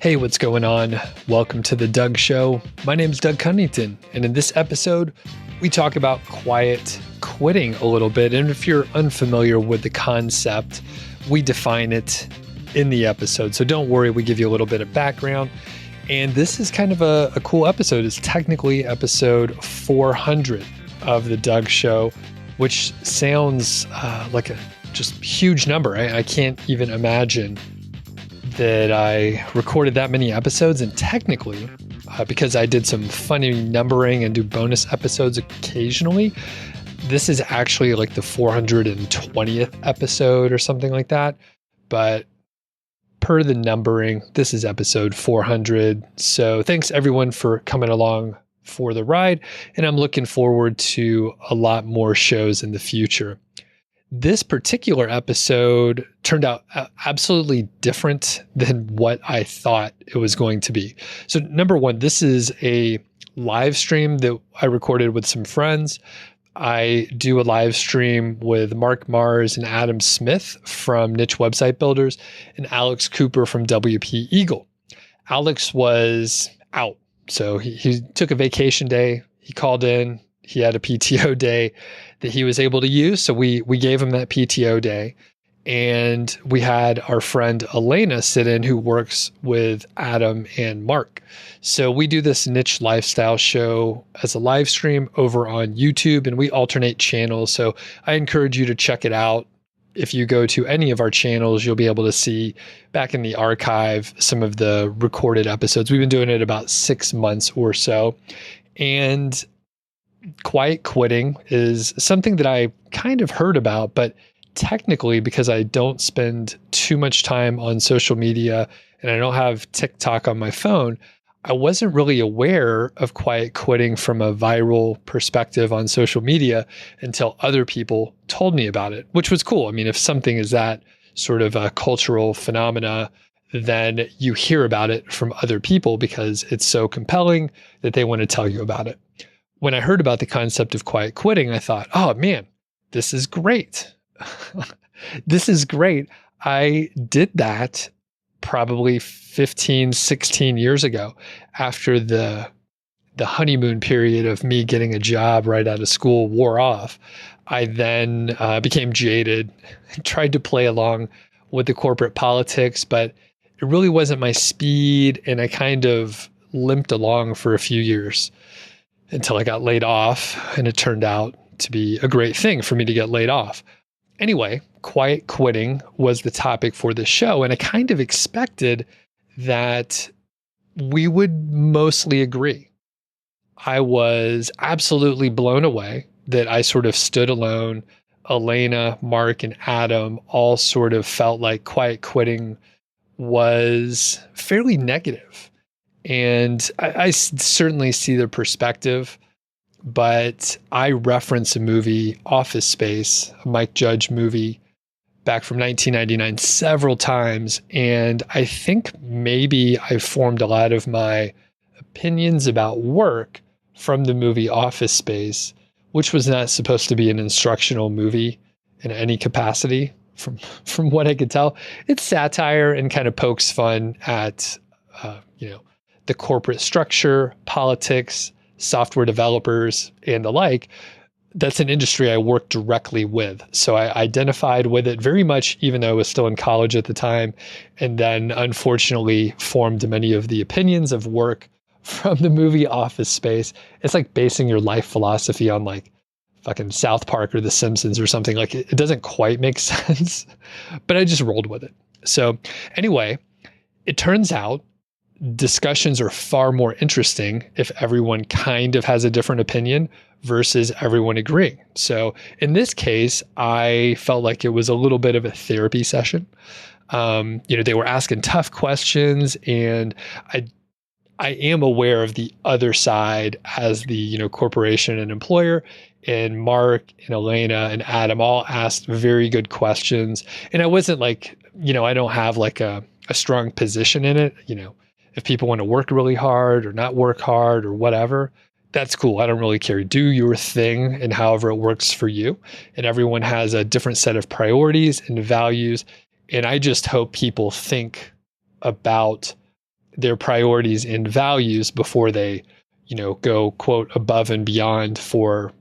Hey, what's going on? Welcome to the Doug.Show. My name is Doug Cunnington, and in this episode, we talk about quiet quitting a little bit. And if you're unfamiliar with the concept, we define it in the episode. So don't worry, we give you a little bit of background. And this is kind of a cool episode. It's technically episode 400 of the Doug.Show, which sounds like a just huge number. I can't even imagine that I recorded that many episodes. And technically, because I did some funny numbering and do bonus episodes occasionally, this is actually like the 420th episode or something like that. But per the numbering, this is episode 400. So thanks everyone for coming along for the ride. And I'm looking forward to a lot more shows in the future. This particular episode turned out absolutely different than what I thought it was going to be. So number one, this is a live stream that I recorded with some friends. I do a live stream with Mark Mars and Adam Smith from Niche Website Builders and Alex Cooper from WP Eagle. Alex was out. So he took a vacation day. He called in. He had a PTO day that he was able to use. So we gave him that PTO day. And we had our friend Elena sit in, who works with Adam and Mark. So we do this niche lifestyle show as a live stream over on YouTube, and we alternate channels. So I encourage you to check it out. If you go to any of our channels, you'll be able to see back in the archive some of the recorded episodes. We've been doing it about 6 months or so. And quiet quitting is something that I kind of heard about, but technically, because I don't spend too much time on social media and I don't have TikTok on my phone, I wasn't really aware of quiet quitting from a viral perspective on social media until other people told me about it, which was cool. I mean, if something is that sort of a cultural phenomena, then you hear about it from other people because it's so compelling that they want to tell you about it. When I heard about the concept of quiet quitting, I thought, oh man, this is great. This is great. I did that probably 15, 16 years ago after the honeymoon period of me getting a job right out of school wore off. I then became jaded and tried to play along with the corporate politics, but it really wasn't my speed. And I kind of limped along for a few years until I got laid off. And it turned out to be a great thing for me to get laid off. Anyway, quiet quitting was the topic for this show, and I kind of expected that we would mostly agree. I was absolutely blown away that I sort of stood alone. Elena, Mark, and Adam all sort of felt like quiet quitting was fairly negative. And I certainly see their perspective. But I reference a movie, Office Space, a Mike Judge movie back from 1999 several times. And I think maybe I formed a lot of my opinions about work from the movie Office Space, which was not supposed to be an instructional movie in any capacity from what I could tell. It's satire and kind of pokes fun at, the corporate structure, politics, software developers, and the like. That's an industry I work directly with. So I identified with it very much, even though I was still in college at the time. And then unfortunately formed many of the opinions of work from the movie Office Space. It's like basing your life philosophy on like fucking South Park or The Simpsons or something. Like it doesn't quite make sense, but I just rolled with it. So anyway, it turns out discussions are far more interesting if everyone kind of has a different opinion versus everyone agreeing. So in this case, I felt like it was a little bit of a therapy session. They were asking tough questions, and I am aware of the other side as the, corporation and employer. And Mark and Elena and Adam all asked very good questions. And I wasn't like, I don't have like a strong position in it. If people want to work really hard or not work hard or whatever, that's cool. I don't really care. Do your thing and however it works for you. And everyone has a different set of priorities and values. And I just hope people think about their priorities and values before they, go quote above and beyond for,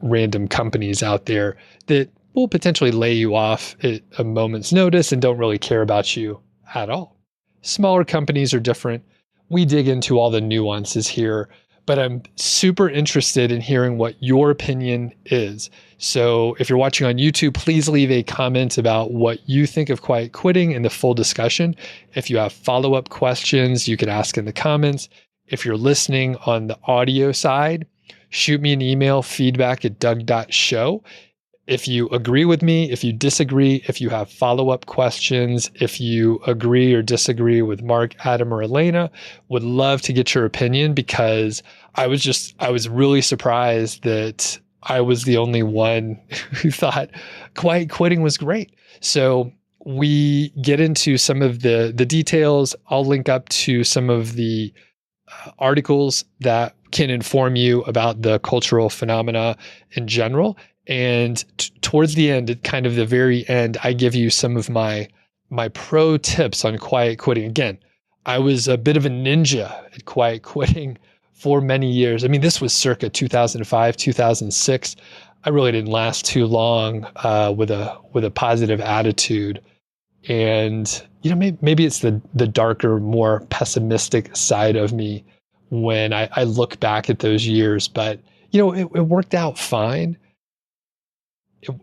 random companies out there that will potentially lay you off at a moment's notice and don't really care about you at all. Smaller companies are different. We dig into all the nuances here, but I'm super interested in hearing what your opinion is. So if you're watching on YouTube, please leave a comment about what you think of quiet quitting in the full discussion. If you have follow-up questions, you can ask in the comments. If you're listening on the audio side, shoot me an email, feedback@Doug.Show. If you agree with me, if you disagree, if you have follow-up questions, if you agree or disagree with Mark, Adam, or Elena, would love to get your opinion, because I was really surprised that I was the only one who thought quiet quitting was great. So we get into some of the details. I'll link up to some of the articles that can inform you about the cultural phenomena in general. And towards the end, at kind of the very end, I give you some of my pro tips on quiet quitting. Again, I was a bit of a ninja at quiet quitting for many years. I mean, this was circa 2005, 2006. I really didn't last too long with a positive attitude. And maybe it's the darker, more pessimistic side of me when I look back at those years. But it worked out fine.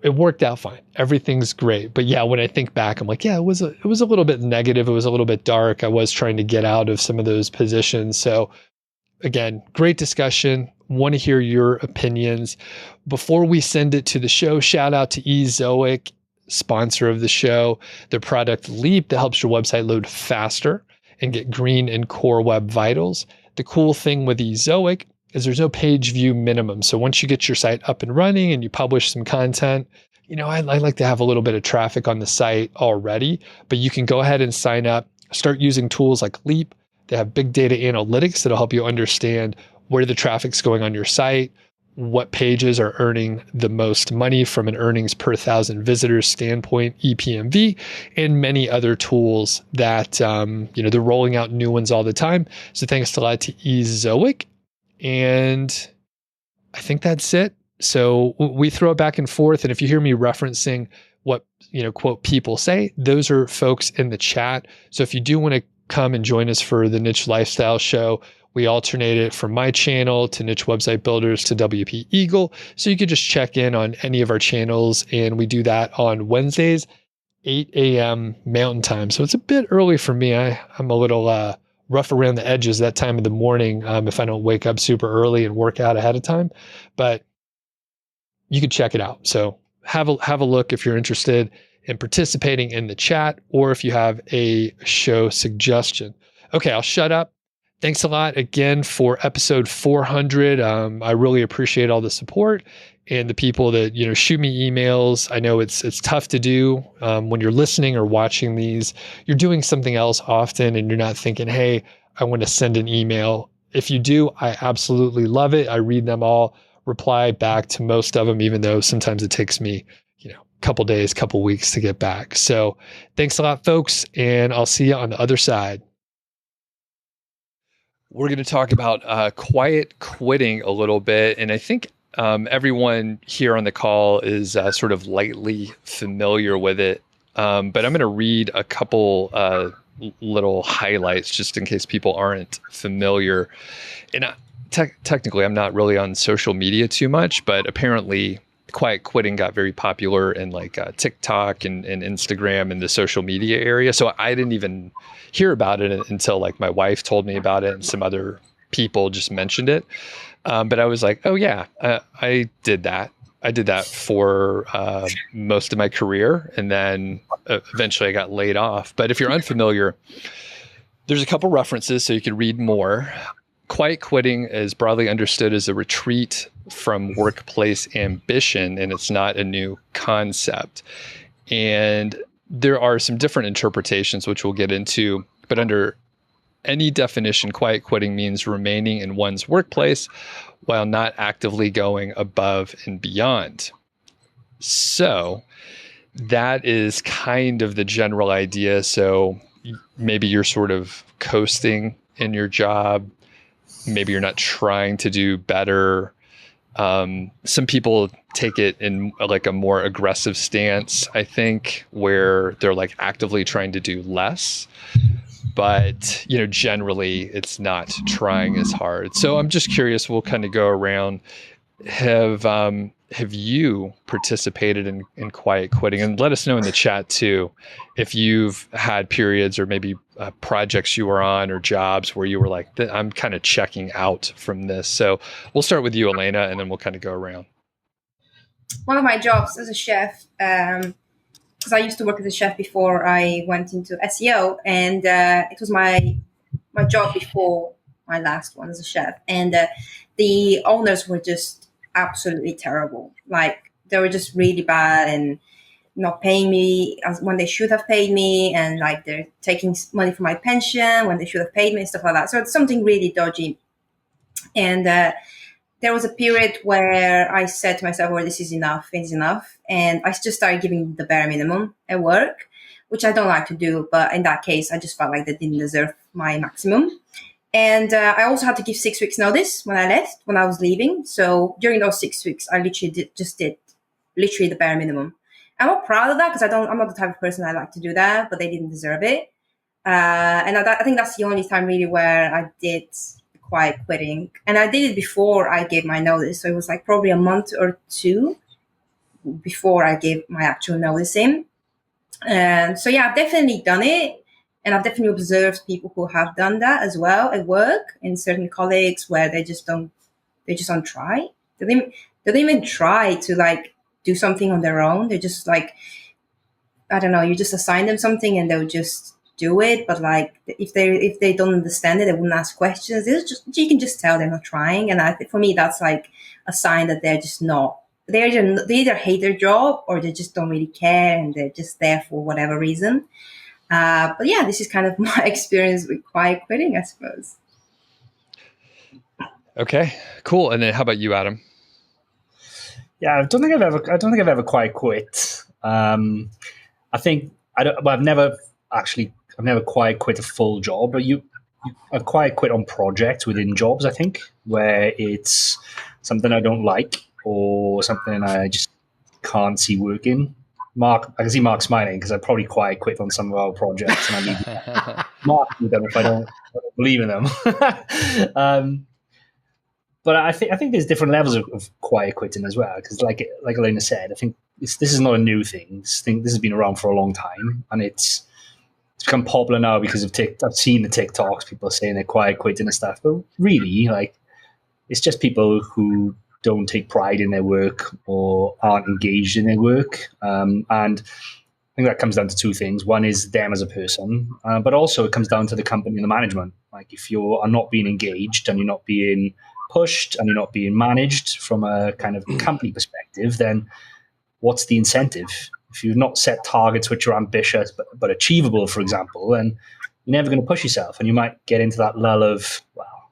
It worked out fine. Everything's great. But yeah, when I think back, I'm like, yeah, it was a little bit negative. It was a little bit dark. I was trying to get out of some of those positions. So again, great discussion. Want to hear your opinions. Before we send it to the show, shout out to Ezoic, sponsor of the show. Their product Leap that helps your website load faster and get green and core web vitals. The cool thing with Ezoic is there's no page view minimum. So once you get your site up and running and you publish some content, I like to have a little bit of traffic on the site already, but you can go ahead and sign up, start using tools like Leap. They have big data analytics that'll help you understand where the traffic's going on your site, what pages are earning the most money from an earnings per 1,000 visitors standpoint, EPMV, and many other tools that, they're rolling out new ones all the time. So thanks a lot to Ezoic. And I think that's it. So we throw it back and forth. And if you hear me referencing what, quote, people say, those are folks in the chat. So if you do want to come and join us for the Niche Lifestyle Show, we alternate it from my channel to Niche Website Builders to WP Eagle. So you could just check in on any of our channels. And we do that on Wednesdays, 8 a.m. Mountain Time. So it's a bit early for me. I'm a little rough around the edges that time of the morning if I don't wake up super early and work out ahead of time. But you can check it out. So have a look if you're interested in participating in the chat, or if you have a show suggestion. Okay, I'll shut up. Thanks a lot again for episode 400. I really appreciate all the support and the people that, shoot me emails. I know it's tough to do when you're listening or watching these. You're doing something else often and you're not thinking, hey, I want to send an email. If you do, I absolutely love it. I read them all, reply back to most of them, even though sometimes it takes me, couple days, couple weeks to get back. So thanks a lot, folks, and I'll see you on the other side. We're going to talk about quiet quitting a little bit. And I think everyone here on the call is sort of lightly familiar with it. But I'm going to read a couple little highlights just in case people aren't familiar. And technically, I'm not really on social media too much, but apparently quiet quitting got very popular in like TikTok and Instagram and the social media area. So I didn't even hear about it until like my wife told me about it and some other people just mentioned it. But I was like, oh yeah, I did that. I did that for most of my career. And then eventually I got laid off. But if you're unfamiliar, there's a couple references so you can read more. Quiet quitting is broadly understood as a retreat from workplace ambition, and it's not a new concept. And there are some different interpretations, which we'll get into, but under any definition, quiet quitting means remaining in one's workplace while not actively going above and beyond. So that is kind of the general idea. So maybe you're sort of coasting in your job. Maybe you're not trying to do better. Some people take it in like a more aggressive stance, I think, where they're like actively trying to do less. But, generally it's not trying as hard. So I'm just curious, we'll kind of go around. Have you participated in quiet quitting? And let us know in the chat too, if you've had periods or maybe projects you were on or jobs where you were like, I'm kind of checking out from this. So we'll start with you, Elena, and then we'll kind of go around. One of my jobs as a chef, because I used to work as a chef before I went into SEO, and it was my job before my last one as a chef. And the owners were just absolutely terrible. Like, they were just really bad and not paying me as when they should have paid me, and like they're taking money from my pension when they should have paid me and stuff like that. So it's something really dodgy. And there was a period where I said to myself, well, this is enough, it's enough. And I just started giving the bare minimum at work, which I don't like to do. But in that case, I just felt like they didn't deserve my maximum. And I also had to give 6 weeks notice when I was leaving. So during those 6 weeks, I literally did literally the bare minimum. I'm not proud of that because I'm not the type of person I like to do that, but they didn't deserve it. And I think that's the only time really where I did quiet quitting. And I did it before I gave my notice. So it was like probably a month or two before I gave my actual notice in. So yeah, I've definitely done it. And I've definitely observed people who have done that as well at work, in certain colleagues where they just don't try. They don't even try to like do something on their own. They're just like, I don't know, you just assign them something and they'll just do it. But like, if they don't understand it, they wouldn't ask questions. You can just tell they're not trying. And I think for me, that's like a sign that they're just not. They either hate their job or they just don't really care and they're just there for whatever reason. But yeah, this is kind of my experience with quiet quitting, I suppose. Okay, cool. And then how about you, Adam? Yeah, I don't think I've ever quiet quit. I've never quiet quit a full job. But I've quiet quit on projects within jobs, I think, where it's something I don't like or something I just can't see working. I can see Mark smiling because I probably quiet quit on some of our projects, and I need Mark with them if I don't believe in them. But I think there's different levels of quiet quitting as well, because like Elena said, I think this is not a new thing. This has been around for a long time, and it's become popular now because of TikTok. I've seen the TikToks, people saying they're quiet quitting and stuff, but really, like, it's just people who don't take pride in their work or aren't engaged in their work. And I think that comes down to two things. One is them as a person, but also it comes down to the company and the management. Like, if you are not being engaged and you're not being pushed and you're not being managed from a kind of company perspective, then what's the incentive? If you've not set targets which are ambitious but achievable, for example, then you're never going to push yourself, and you might get into that lull of, well,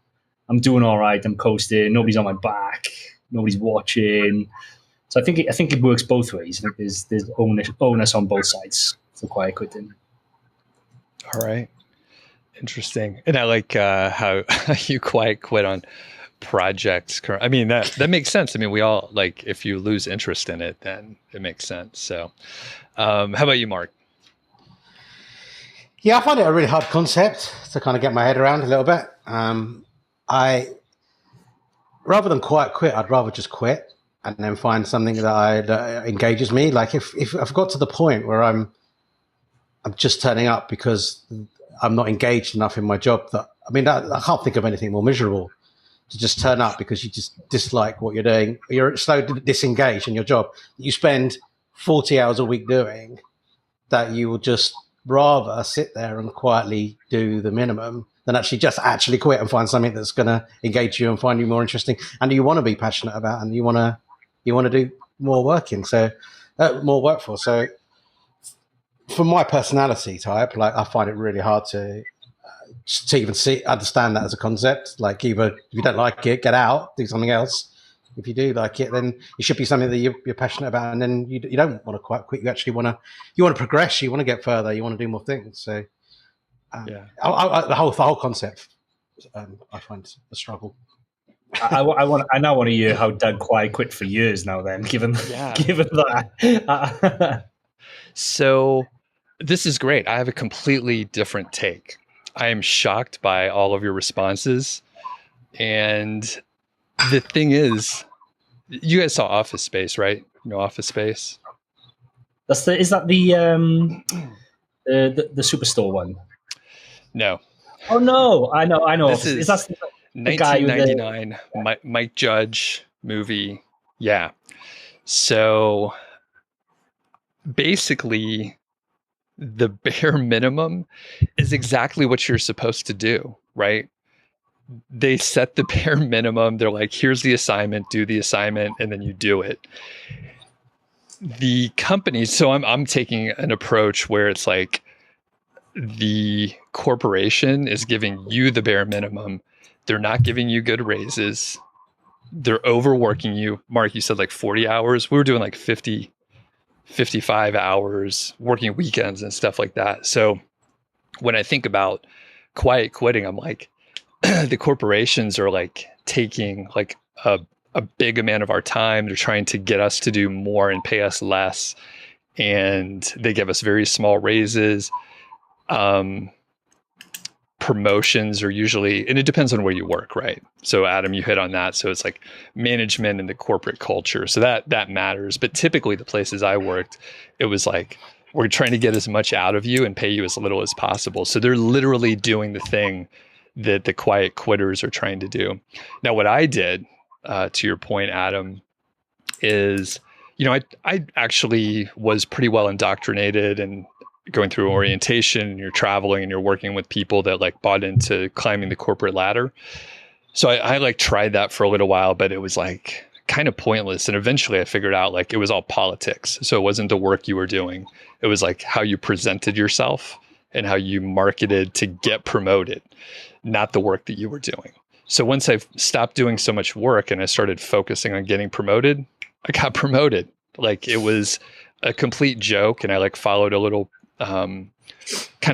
I'm doing all right, I'm coasting, nobody's on my back, nobody's watching. So I think it works both ways. I think there's onus on both sides for quiet quitting. All right, interesting. And I like how you quiet quit on projects. I mean, that makes sense. I mean, we all, like, if you lose interest in it, then it makes sense. So how about you, Mark? Yeah, I find it a really hard concept to kind of get my head around a little bit. Rather than quiet quit, I'd rather just quit and then find something that engages me. Like, if I've got to the point where I'm just turning up because I'm not engaged enough in my job, I can't think of anything more miserable. To just turn up because you just dislike what you're doing. You're so disengaged in your job that you spend 40 hours a week doing, that you will just rather sit there and quietly do the minimum than actually quit and find something that's going to engage you and find you more interesting and you want to be passionate about and you want to do more work for. So for my personality type, like, I find it really hard to even understand that as a concept. Like, either if you don't like it, get out, do something else. If you do like it, then it should be something that you're passionate about, and then you don't want to quite quit. You actually want to progress. You want to get further. You want to do more things. So The whole concept, I find a struggle. I now want to hear how Doug quiet quit for years now. Then, given that. So, this is great. I have a completely different take. I am shocked by all of your responses, and the thing is, you guys saw Office Space, right? You know Office Space. Is that the Superstore one? No. Oh no! I know. This is that the guy 1999 Mike Judge movie. Yeah. So basically, the bare minimum is exactly what you're supposed to do, right? They set the bare minimum. They're like, here's the assignment, do the assignment, and then you do it. The companies, so I'm taking an approach where it's like the corporation is giving you the bare minimum. They're not giving you good raises. They're overworking you. Mark, you said like 40 hours. We were doing like 50, 55 hours, working weekends and stuff like that. So when I think about quiet quitting, I'm like, the corporations are like taking like a big amount of our time. They're trying to get us to do more and pay us less. And they give us very small raises. Promotions are usually, and it depends on where you work, right? So Adam, you hit on that. So it's like management and the corporate culture. So that matters. But typically the places I worked, it was like, we're trying to get as much out of you and pay you as little as possible. So they're literally doing the thing that the quiet quitters are trying to do. Now, what I did, to your point, Adam, is, I actually was pretty well indoctrinated and going through orientation, and you're traveling and you're working with people that like bought into climbing the corporate ladder. So I like tried that for a little while, but it was like kind of pointless. And eventually I figured out like it was all politics. So it wasn't the work you were doing. It was like how you presented yourself and how you marketed to get promoted, not the work that you were doing. So once I stopped doing so much work and I started focusing on getting promoted, I got promoted. Like it was a complete joke. And I like followed a little kind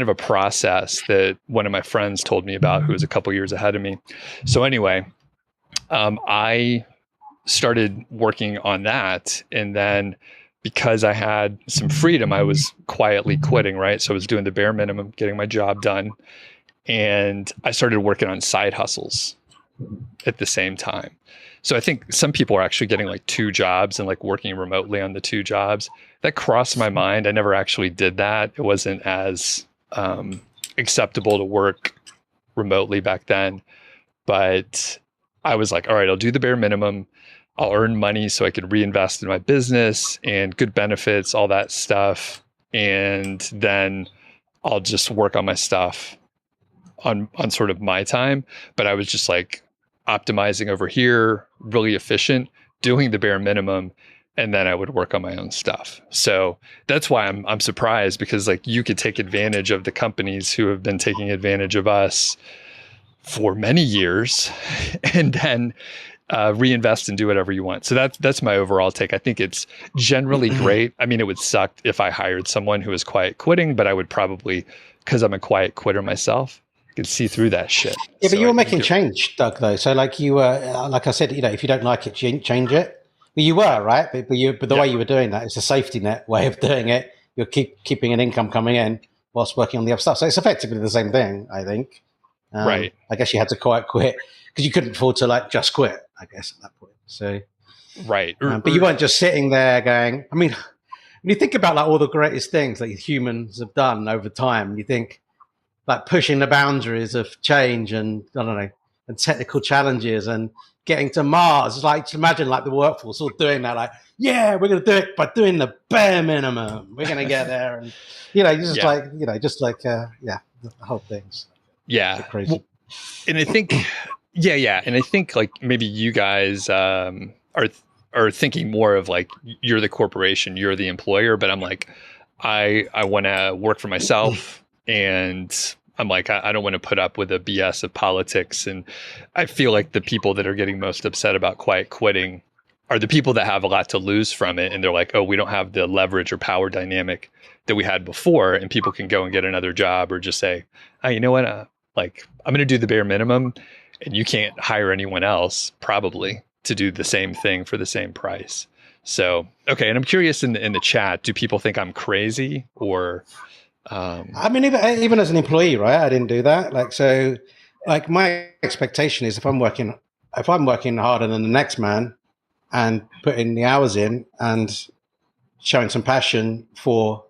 of a process that one of my friends told me about, who was a couple years ahead of me. So anyway, I started working on that. And then because I had some freedom, I was quietly quitting, right? So I was doing the bare minimum, getting my job done. And I started working on side hustles at the same time. So I think some people are actually getting like 2 jobs and like working remotely on the 2 jobs. That crossed my mind. I never actually did that. It wasn't as acceptable to work remotely back then. But I was like, all right, I'll do the bare minimum. I'll earn money so I could reinvest in my business and good benefits, all that stuff. And then I'll just work on my stuff on sort of my time. But I was just like optimizing over here, really efficient, doing the bare minimum, and then I would work on my own stuff. So that's why I'm surprised, because like you could take advantage of the companies who have been taking advantage of us for many years and then reinvest and do whatever you want. So that's my overall take. I think it's generally great. I mean, it would suck if I hired someone who was quiet quitting, but I would probably, because I'm a quiet quitter myself, I could see through that shit. Yeah, but you were making change, Doug, though. So like you were, like I said, if you don't like it, change it. Well, you were, right? But the way you were doing that, it's a safety net way of doing it. You're keeping an income coming in whilst working on the other stuff. So it's effectively the same thing, I think. Right. I guess you had to quiet quit because you couldn't afford to like just quit, I guess, at that point. So right. But you weren't just sitting there going, I mean, when you think about like all the greatest things that humans have done over time, you think like pushing the boundaries of change and I don't know, and technical challenges and getting to Mars. Like, just imagine like the workforce all doing that. Like, yeah, we're going to do it by doing the bare minimum. We're going to get there, and the whole thing's crazy. Well, and I think, and I think like maybe you guys are thinking more of like you're the corporation, you're the employer, but I'm like, I want to work for myself, and I'm like, I don't want to put up with the BS of politics. And I feel like the people that are getting most upset about quiet quitting are the people that have a lot to lose from it. And they're like, oh, we don't have the leverage or power dynamic that we had before. And people can go and get another job or just say, oh, you know what? Like, I'm going to do the bare minimum and you can't hire anyone else probably to do the same thing for the same price. So, okay. And I'm curious in the chat, do people think I'm crazy or, I mean, even as an employee, right? I didn't do that. Like, so like my expectation is if I'm working harder than the next man and putting the hours in and showing some passion for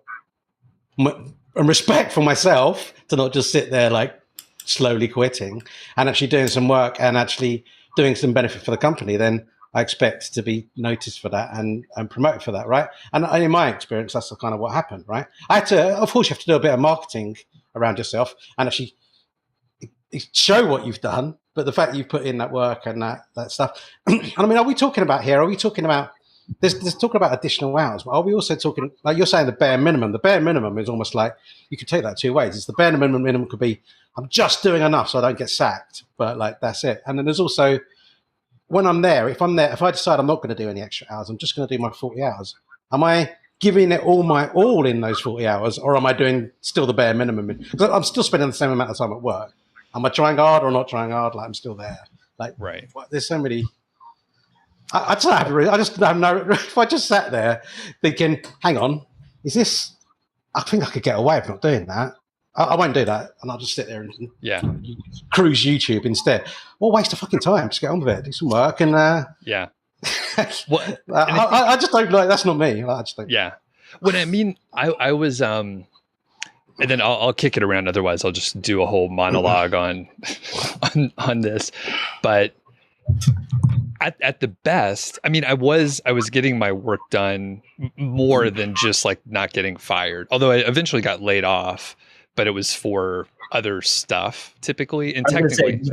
and respect for myself to not just sit there like slowly quitting and actually doing some work and actually doing some benefit for the company, then I expect to be noticed for that and promoted for that, right? And in my experience, that's kind of what happened, right? I had to, of course, you have to do a bit of marketing around yourself and actually show what you've done, but the fact that you've put in that work and that stuff. I mean, are we talking about there's talking about additional hours, but are we also talking, like you're saying, the bare minimum? The bare minimum is almost like, you could take that two ways. It's the bare minimum could be, I'm just doing enough so I don't get sacked, but like, that's it. And then there's also, when I'm there, if I decide I'm not going to do any extra hours, I'm just going to do my 40 hours. Am I giving it all in those 40 hours, or am I doing still the bare minimum? Because I'm still spending the same amount of time at work. Am I trying hard or not trying hard? Like, I'm still there. Like, right. There's so many. I just have no. If I just sat there thinking, hang on, is this? I think I could get away with not doing that. I won't do that, and I'll just sit there and cruise YouTube instead. What waste of fucking time? Just get on with it, do some work, and yeah. Well, I just don't like. That's not me. I just don't. Yeah. What I mean, I was and then I'll kick it around. Otherwise, I'll just do a whole monologue on this. But at the best, I mean, I was getting my work done more than just like not getting fired. Although I eventually got laid off, but it was for other stuff typically. And technically, did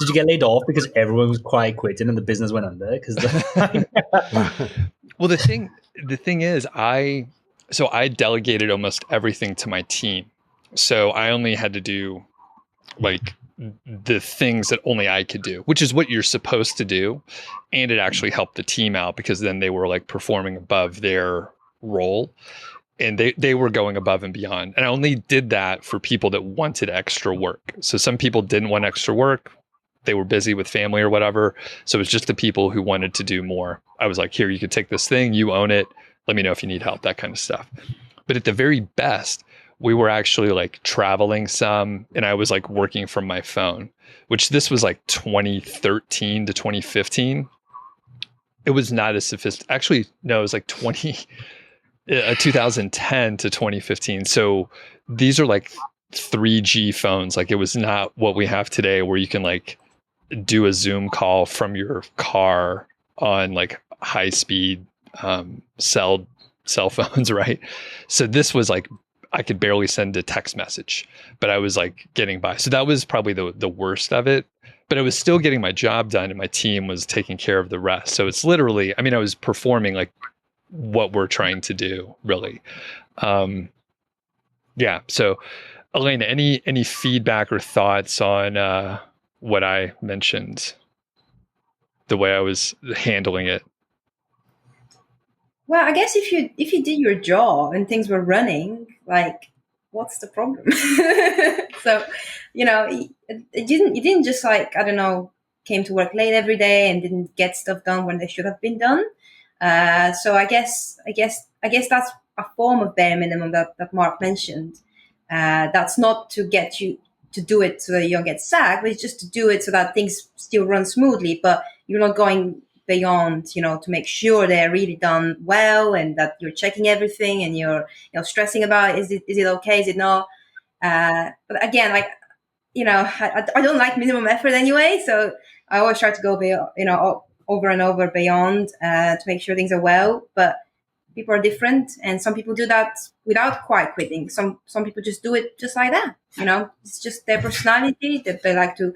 you get laid off because everyone was quiet quitting and the business went under? Because well, the thing is, I delegated almost everything to my team. So I only had to do like the things that only I could do, which is what you're supposed to do. And it actually helped the team out because then they were like performing above their role and they were going above and beyond. And I only did that for people that wanted extra work. So some people didn't want extra work. They were busy with family or whatever. So it was just the people who wanted to do more. I was like, here, you could take this thing, you own it. Let me know if you need help, that kind of stuff. But at the very best, we were actually like traveling some, and I was like working from my phone, which this was like 2013 to 2015. It was not as sophisticated. Actually, no, it was like 2010 to 2015. So these are like 3G phones. Like it was not what we have today where you can like do a Zoom call from your car on like high speed cell phones, right? So this was like, I could barely send a text message, but I was like getting by. So that was probably the worst of it, but I was still getting my job done and my team was taking care of the rest. So it's literally, I mean, I was performing like what we're trying to do really. Yeah. So Elena, any feedback or thoughts on what I mentioned, the way I was handling it? Well, I guess if you did your job and things were running, like, what's the problem? So, you didn't just like, I don't know, came to work late every day and didn't get stuff done when they should have been done. So I guess that's a form of bare minimum that Mark mentioned. That's not to get you to do it so that you don't get sacked, but it's just to do it so that things still run smoothly, but you're not going beyond, to make sure they're really done well and that you're checking everything and you're, stressing about, is it okay? Is it not? But again, like, I don't like minimum effort anyway. So I always try to go, over and over beyond, to make sure things are well, but people are different. And some people do that without quite quitting. Some people just do it just like that. It's just their personality that they like to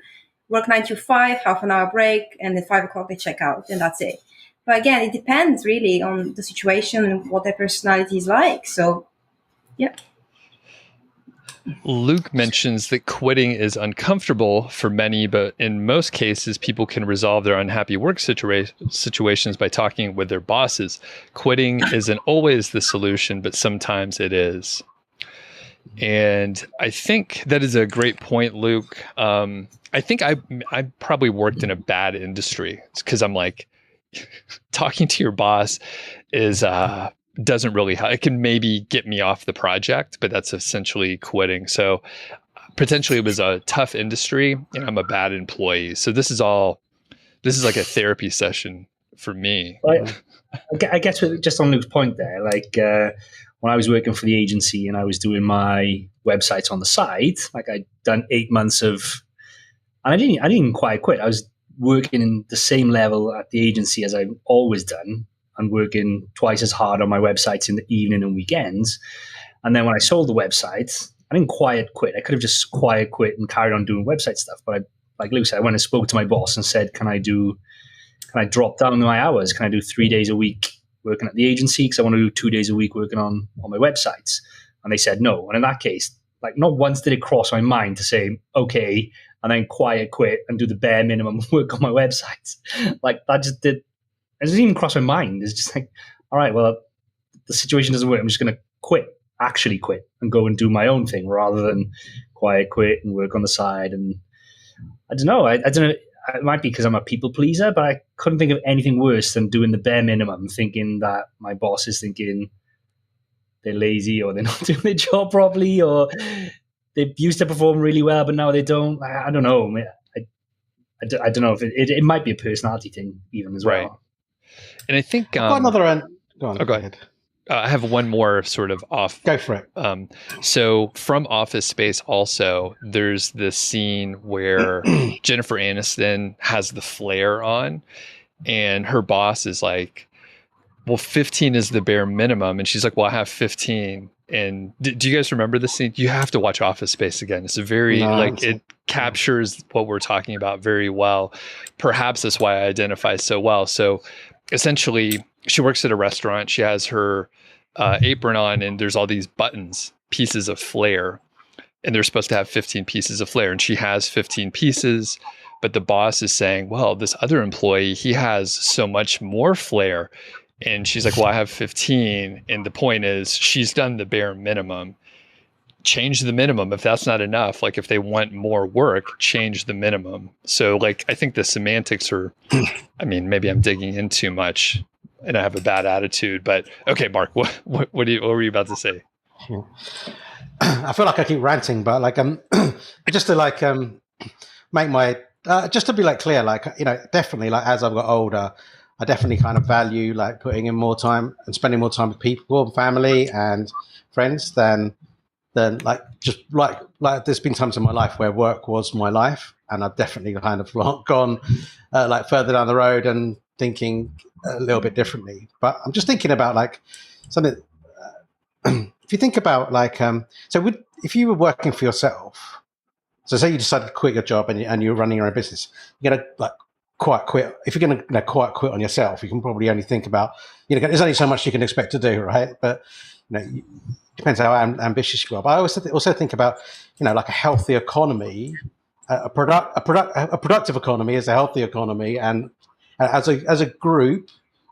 work 9 to 5, half an hour break, and at 5 o'clock they check out, and that's it. But again, it depends really on the situation and what their personality is like. So, yeah. Luke mentions that quitting is uncomfortable for many, but in most cases, people can resolve their unhappy work situations by talking with their bosses. Quitting isn't always the solution, but sometimes it is. And I think that is a great point, Luke. I think I probably worked in a bad industry because I'm like, talking to your boss is doesn't really help. It can maybe get me off the project, but that's essentially quitting. So potentially it was a tough industry and I'm a bad employee. So this is like a therapy session for me. I guess just on Luke's point there, like when I was working for the agency and I was doing my websites on the side, like I'd done 8 months of, and I didn't quite quit. I was working in the same level at the agency as I've always done and working twice as hard on my websites in the evening and weekends. And then when I sold the website, I didn't quiet quit. I could have just quiet quit and carried on doing website stuff. But like Luke said, I went and spoke to my boss and said, can I drop down my hours? Can I do 3 days a week working at the agency? Because I want to do 2 days a week working on my websites. And they said no. And in that case, like not once did it cross my mind to say, okay, and then quiet quit and do the bare minimum work on my websites. Like that just didn't even cross my mind. It's just like, all right, well, the situation doesn't work. I'm just going to actually quit and go and do my own thing rather than quiet quit and work on the side. And I don't know. I don't know. It might be because I'm a people pleaser, but I couldn't think of anything worse than doing the bare minimum, thinking that my boss is thinking they're lazy or they're not doing their job properly or they used to perform really well, but now they don't. I don't know. I don't know if it might be a personality thing even as well. Right. And I think I've got another end. Go on. Go ahead. I have one more sort of off. Go for it. So from Office Space also, there's this scene where Jennifer Aniston has the flare on and her boss is like, well, 15 is the bare minimum. And she's like, well, I have 15. And do you guys remember this scene? You have to watch Office Space again. It's a very, it captures what we're talking about very well. Perhaps that's why I identify so well. So essentially, she works at a restaurant. She has her apron on and there's all these buttons, pieces of flair. And they're supposed to have 15 pieces of flair. And she has 15 pieces. But the boss is saying, well, this other employee, he has so much more flair. And she's like, well, I have 15. And the point is she's done the bare minimum. Change the minimum. If that's not enough, like if they want more work, change the minimum. So like, I think the semantics are, I mean, maybe I'm digging in too much and I have a bad attitude, but okay, Mark, what were you about to say? I feel like I keep ranting, but like, just to like, make my, just to be like clear, like, you know, definitely like as I've got older, I definitely kind of value like putting in more time and spending more time with people and family and friends than like just like there's been times in my life where work was my life, and I've definitely kind of gone like further down the road and thinking a little bit differently. But I'm just thinking about like something. If you think about like if you were working for yourself, so say you decided to quit your job and you're running your own business, you're gonna like quite quit. If you're going to quite quit on yourself, you can probably only think about, you know, there's only so much you can expect to do, right? But, you know, depends how ambitious you are. But I also think about, you know, like a healthy economy, a productive economy is a healthy economy. And as a group,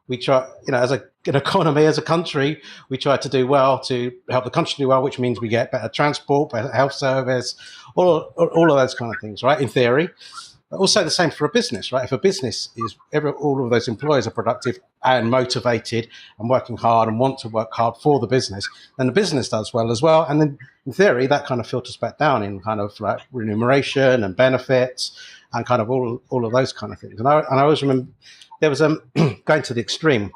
we try, you know, an economy, as a country, we try to do well to help the country do well, which means we get better transport, better health service, all of those kind of things, right? In theory. But also the same for a business, right? If a business is all of those employees are productive and motivated and working hard and want to work hard for the business, then the business does well as well. And then in theory, that kind of filters back down in kind of like remuneration and benefits and kind of all of those kind of things. And I always remember there was going to the extreme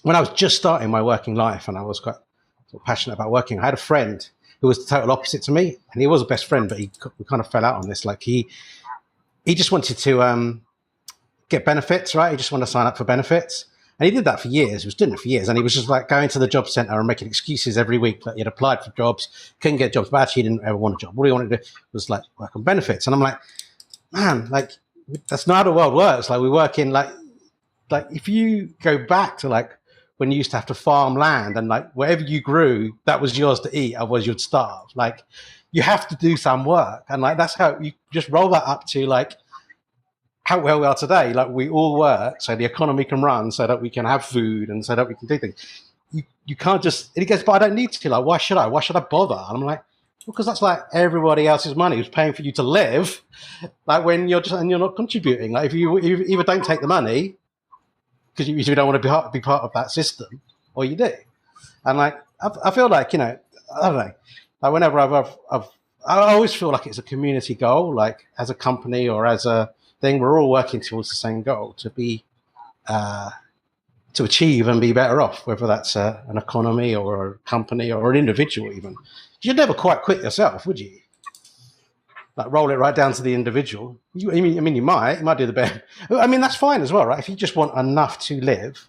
when I was just starting my working life and I was quite sort of passionate about working. I had a friend who was the total opposite to me, and he was a best friend, but we kind of fell out on this. Like he just wanted to get benefits, right? He just wanted to sign up for benefits. And he did that for years. He was doing it for years. And he was just like going to the job center and making excuses every week that he had applied for jobs, couldn't get jobs, but actually he didn't ever want a job. All he wanted to do was like work on benefits. And I'm like, man, like that's not how the world works. Like we work in like if you go back to like when you used to have to farm land and like whatever you grew, that was yours to eat, otherwise you'd starve. Like, you have to do some work. And like, that's how you just roll that up to like how well we are today. Like we all work so the economy can run, so that we can have food and so that we can do things. You can't just, and he goes, but I don't need to. Like, why should I? Why should I bother? And I'm like, because that's like everybody else's money who's paying for you to live. Like when you're just, and you're not contributing. Like if you either don't take the money because you don't want to be part of that system, or you do. And like, I feel like, I don't know. Like whenever I always feel like it's a community goal. Like as a company or as a thing, we're all working towards the same goal to be, to achieve and be better off, whether that's an economy or a company or an individual even. You'd never quite quit yourself, would you? Like roll it right down to the individual. You might do the best. I mean, that's fine as well, right? If you just want enough to live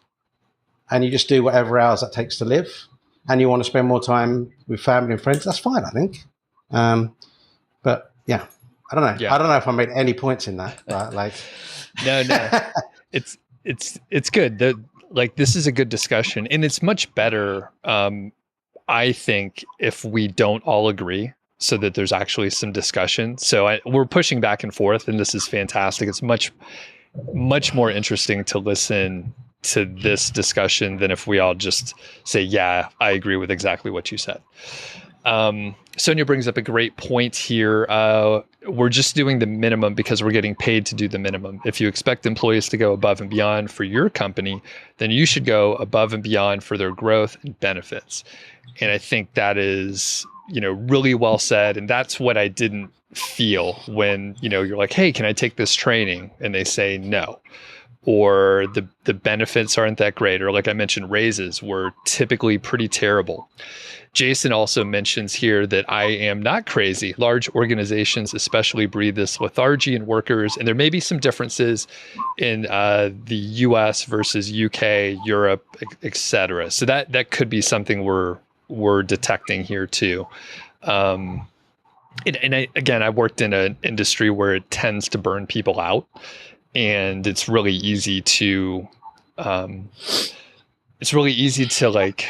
and you just do whatever hours that takes to live and you want to spend more time with family and friends, that's fine, I think. But yeah, I don't know. Yeah. I don't know if I made any points in that, but like, no, it's good. Like this is a good discussion, and it's much better, I think, if we don't all agree, so that there's actually some discussion. So we're pushing back and forth, and this is fantastic. It's much more interesting to listen to this discussion than if we all just say, yeah, I agree with exactly what you said. Sonia brings up a great point here. We're just doing the minimum because we're getting paid to do the minimum. If you expect employees to go above and beyond for your company, then you should go above and beyond for their growth and benefits. And I think that is, really well said. And that's what I didn't feel when, you're like, hey, can I take this training? And they say no. Or the benefits aren't that great. Or like I mentioned, raises were typically pretty terrible. Jason also mentions here that I am not crazy. Large organizations especially breed this lethargy in workers, and there may be some differences in the US versus UK, Europe, etc. So that could be something we're detecting here too. And I worked in an industry where it tends to burn people out, and it's really easy to like,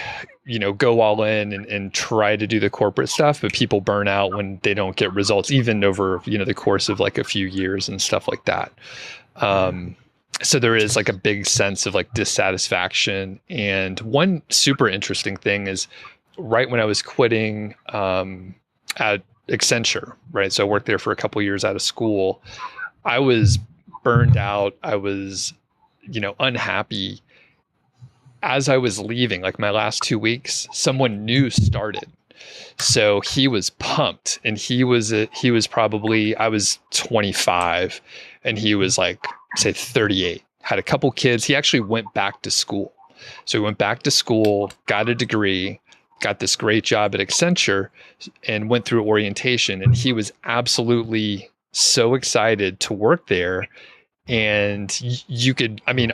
go all in and try to do the corporate stuff, but people burn out when they don't get results, even over, the course of like a few years and stuff like that. So there is like a big sense of like dissatisfaction. And one super interesting thing is right when I was quitting at Accenture, right? So I worked there for a couple of years out of school. I was burned out. I was, unhappy. As I was leaving, like my last 2 weeks, someone new started. So he was pumped, and he was probably, I was 25 and he was like, say 38, had a couple kids. He actually went back to school. So he went back to school, got a degree, got this great job at Accenture, and went through orientation. And he was absolutely so excited to work there. And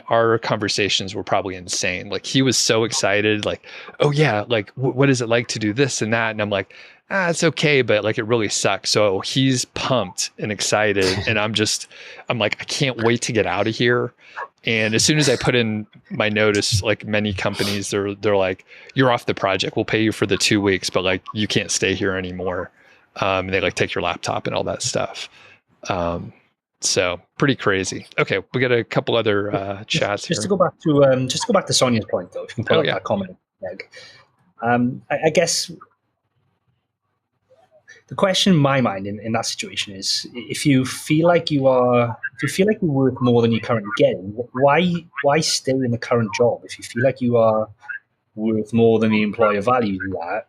our conversations were probably insane. Like he was so excited, like, oh yeah, like what is it like to do this and that? And I'm like, it's okay, but like it really sucks. So he's pumped and excited, and I'm like, I can't wait to get out of here. And as soon as I put in my notice, like many companies, they're like, you're off the project. We'll pay you for the 2 weeks, but like you can't stay here anymore. And they like take your laptop and all that stuff. So pretty crazy. Okay, we got a couple other chats just here. To go back to Sonia's point, though, if you can pull up that comment, Meg. I guess the question in my mind in that situation is, if you feel like you're worth more than you're currently getting, why stay in the current job? If you feel like you are worth more than the employer values you at,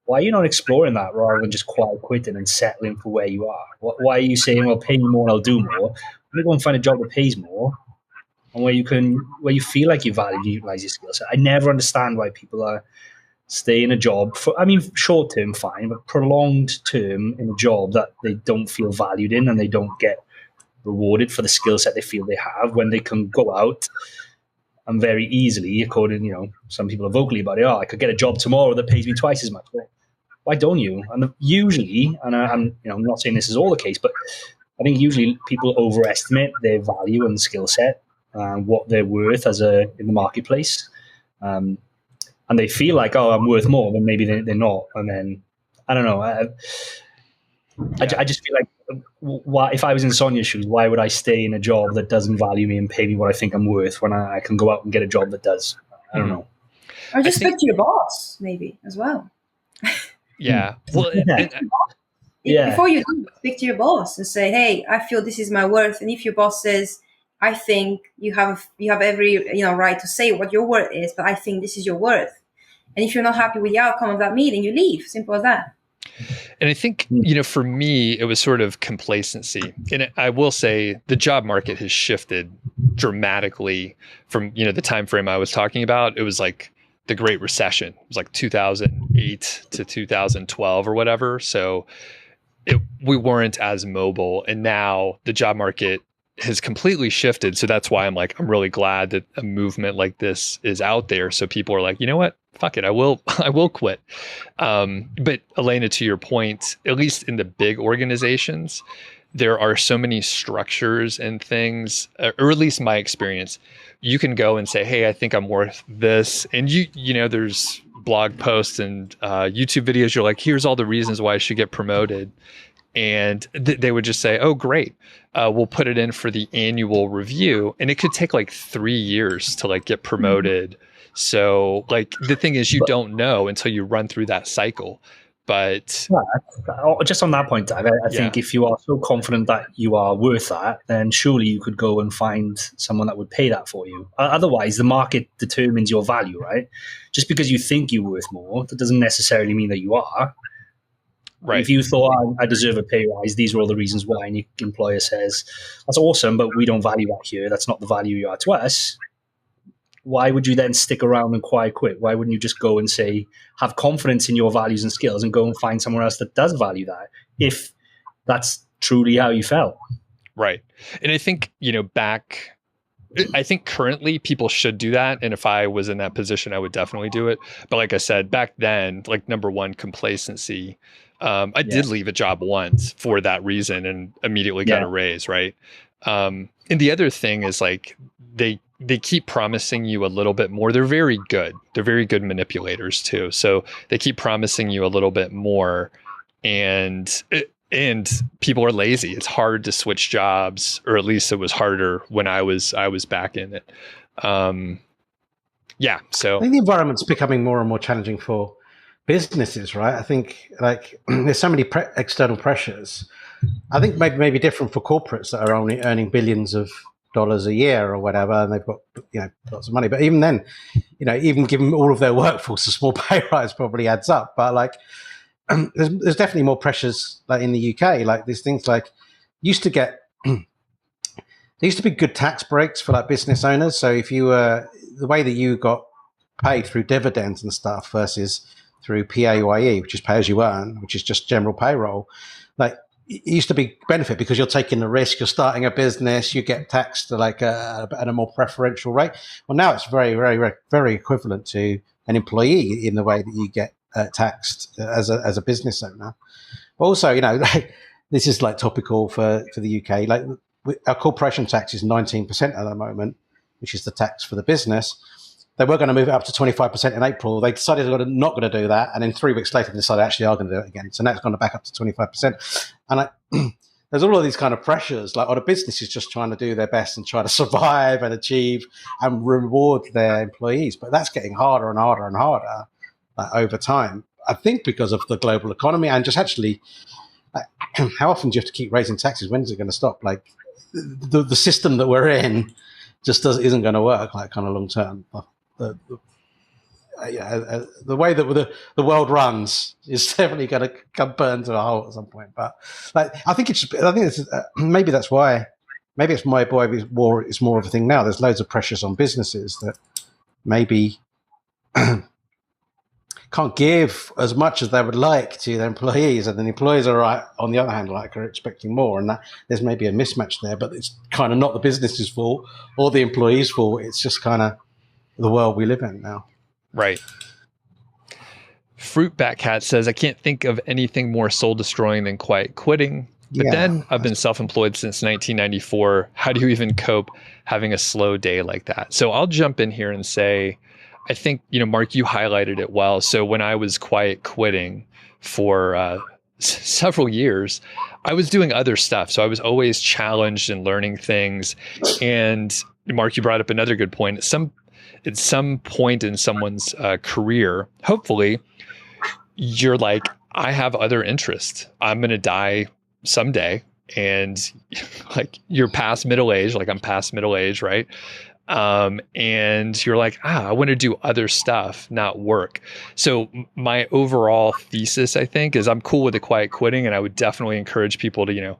why are you not exploring that rather than just quiet quitting and settling for where you are? Why are you saying, well, pay me more and I'll do more? You go and find a job that pays more and where you feel like you value and utilize your skill set. I never understand why people are staying in a job short term, fine, but prolonged term in a job that they don't feel valued in and they don't get rewarded for the skill set they feel they have, when they can go out and very easily, according, some people are vocally about it, I could get a job tomorrow that pays me twice as much. Well, why don't you? And usually, and I'm not saying this is all the case, but I think usually people overestimate their value and skill set, what they're worth in the marketplace, and they feel like, I'm worth more, but maybe they're not. And then I don't know. I just feel like, why, if I was in Sonia's shoes, why would I stay in a job that doesn't value me and pay me what I think I'm worth when I can go out and get a job that does? I don't know. Or just speak to your boss, maybe, as well. Yeah. Well, Before you do, speak to your boss and say, hey, I feel this is my worth. And if your boss says, I think you have every right to say what your worth is, but I think this is your worth. And if you're not happy with the outcome of that meeting, you leave. Simple as that. And I think, for me, it was sort of complacency. And I will say the job market has shifted dramatically from, the time frame I was talking about. It was like the Great Recession. It was like 2008 to 2012 or whatever. So we weren't as mobile. And now the job market has completely shifted. So that's why I'm really glad that a movement like this is out there. So people are like, you know what? Fuck it. I will quit. But Elena, to your point, at least in the big organizations, there are so many structures and things, or at least my experience, you can go and say, hey, I think I'm worth this. And there's blog posts and YouTube videos. You're like, here's all the reasons why I should get promoted. And they would just say, oh, great. We'll put it in for the annual review. And it could take 3 years to get promoted. So the thing is, you don't know until you run through that cycle. But just on that point, Dave, I think if you are so confident that you are worth that, then surely you could go and find someone that would pay that for you. Otherwise, the market determines your value, right? Just because you think you're worth more, that doesn't necessarily mean that you are. Right. If you thought I deserve a pay rise, these are all the reasons why, and your employer says, that's awesome, but we don't value that here. That's not the value you are to us. Why would you then stick around and quiet quit? Why wouldn't you just go and say, have confidence in your values and skills and go and find somewhere else that does value that, if that's truly how you felt? Right. And I think, I think currently people should do that. And if I was in that position, I would definitely do it. But like I said, back then, number one, complacency. I did leave a job once for that reason and immediately got a raise, right? And the other thing is they keep promising you a little bit more. They're very good. They're very good manipulators too. So they keep promising you a little bit more, and people are lazy. It's hard to switch jobs, or at least it was harder when I was back in it. So I think the environment's becoming more and more challenging for businesses, right? I think there's so many external pressures. I think maybe different for corporates that are only earning billions of dollars a year or whatever, and they've got lots of money. But even then, even giving all of their workforce a small pay rise probably adds up. But there's definitely more pressures in the UK. There's things used to get there used to be good tax breaks for business owners. So if you were the way that you got paid through dividends and stuff versus through PAYE, which is pay as you earn, which is just general payroll, it used to be benefit because you're taking the risk, you're starting a business, you get taxed at a more preferential rate. Well, now it's very, very, very equivalent to an employee in the way that you get taxed as a business owner. But also, this is topical for the UK. Our corporation tax is 19% at the moment, which is the tax for the business. They were going to move it up to 25% in April. They decided they're not going to do that. And then 3 weeks later, they decided actually are going to do it again. So now it's gone back up to 25%. And there's all of these kind of pressures. The business is just trying to do their best and try to survive and achieve and reward their employees. But that's getting harder and harder and harder over time. I think because of the global economy and just actually, how often do you have to keep raising taxes? When is it going to stop? The system that we're in just isn't going to work kind of long term. The way that the world runs is definitely going to come burn to a halt at some point. But I think maybe that's why. Maybe it's my boy. It's more of a thing now. There's loads of pressures on businesses that maybe can't give as much as they would like to their employees, and then the employees are on the other hand are expecting more, and that there's maybe a mismatch there. But it's kind of not the business's fault or the employee's fault. It's just kind of the world we live in now. Right. Fruit Bat Cat says, I can't think of anything more soul destroying than quiet quitting. But then I've been self-employed since 1994. How do you even cope having a slow day like that? So I'll jump in here and say, I think, Mark, you highlighted it well. So when I was quiet quitting for several years, I was doing other stuff. So I was always challenged and learning things. And Mark, you brought up another good point. At some point in someone's career, hopefully, you're like, I have other interests. I'm going to die someday. And like you're past middle age, like I'm past middle age, right? And you're like, I want to do other stuff, not work. So my overall thesis, I think, is I'm cool with the quiet quitting, and I would definitely encourage people to,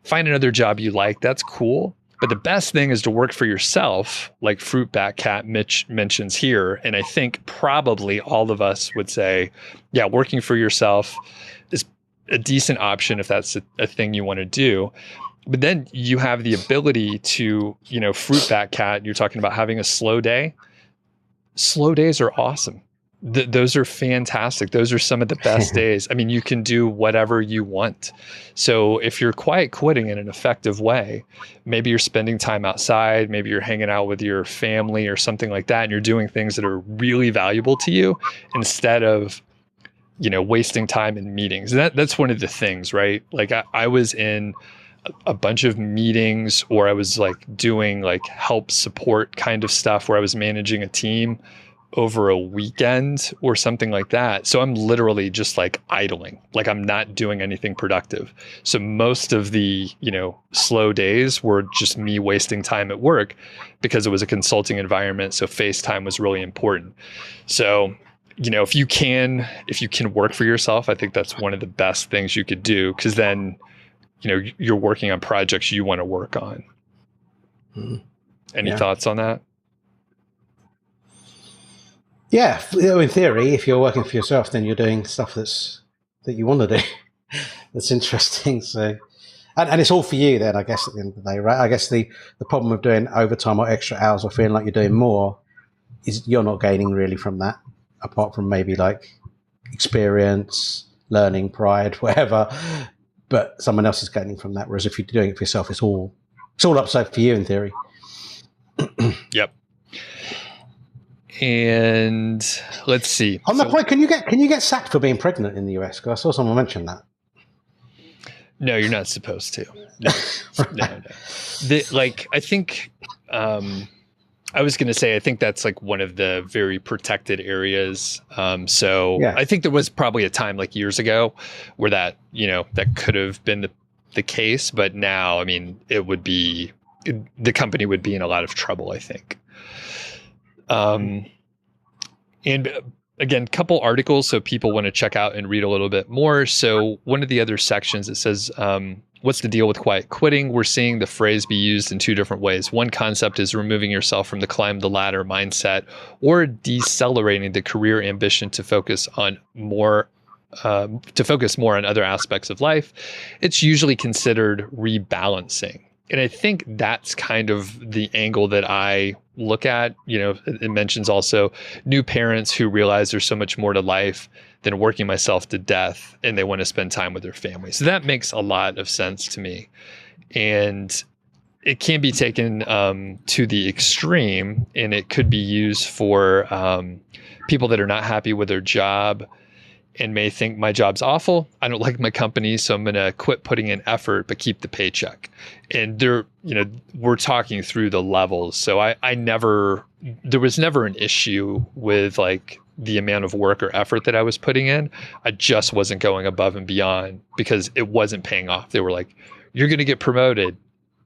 find another job you like. That's cool. But the best thing is to work for yourself, like Fruitbat Cat Mitch mentions here. And I think probably all of us would say, yeah, working for yourself is a decent option if that's a thing you want to do. But then you have the ability to, Fruitbat Cat, you're talking about having a slow day. Slow days are awesome. Those are fantastic. Those are some of the best days. I mean, you can do whatever you want. So if you're quiet quitting in an effective way, maybe you're spending time outside, maybe you're hanging out with your family or something like that, and you're doing things that are really valuable to you instead of, wasting time in meetings. That's one of the things, right? Like I was in a bunch of meetings, or I was like doing like help support kind of stuff where I was managing a team over a weekend or something like that. So I'm literally just like idling, like I'm not doing anything productive. So most of the, slow days were just me wasting time at work because it was a consulting environment. So face time was really important. So, if you can work for yourself, I think that's one of the best things you could do, because then, you're working on projects you want to work on. Any thoughts on that? Yeah, in theory, if you're working for yourself, then you're doing stuff that you want to do. That's interesting. So, and it's all for you then, I guess, at the end of the day, right? I guess the problem of doing overtime or extra hours or feeling like you're doing more is you're not gaining really from that, apart from maybe like experience, learning, pride, whatever. But someone else is gaining from that. Whereas if you're doing it for yourself, it's all upside for you in theory. Yep. And let's see. On that point, can you get sacked for being pregnant in the US? Because I saw someone mention that. No, you're not supposed to. No. I think I was going to say, I think that's like one of the very protected areas. I think there was probably a time like years ago where that could have been the case. But now, I mean, the company would be in a lot of trouble, I think. And again, couple articles, so people want to check out and read a little bit more. So one of the other sections, it says, what's the deal with quiet quitting? We're seeing the phrase be used in two different ways. One concept is removing yourself from the climb the ladder mindset, or decelerating the career ambition to focus more on other aspects of life. It's usually considered rebalancing. And I think that's kind of the angle that I look at. It mentions also new parents who realize there's so much more to life than working myself to death, and they want to spend time with their family. So that makes a lot of sense to me. And it can be taken to the extreme, and it could be used for people that are not happy with their job and may think my job's awful. I don't like my company, so I'm going to quit putting in effort, but keep the paycheck. And we're talking through the levels. So there was never an issue with like the amount of work or effort that I was putting in. I just wasn't going above and beyond because it wasn't paying off. They were like, you're going to get promoted.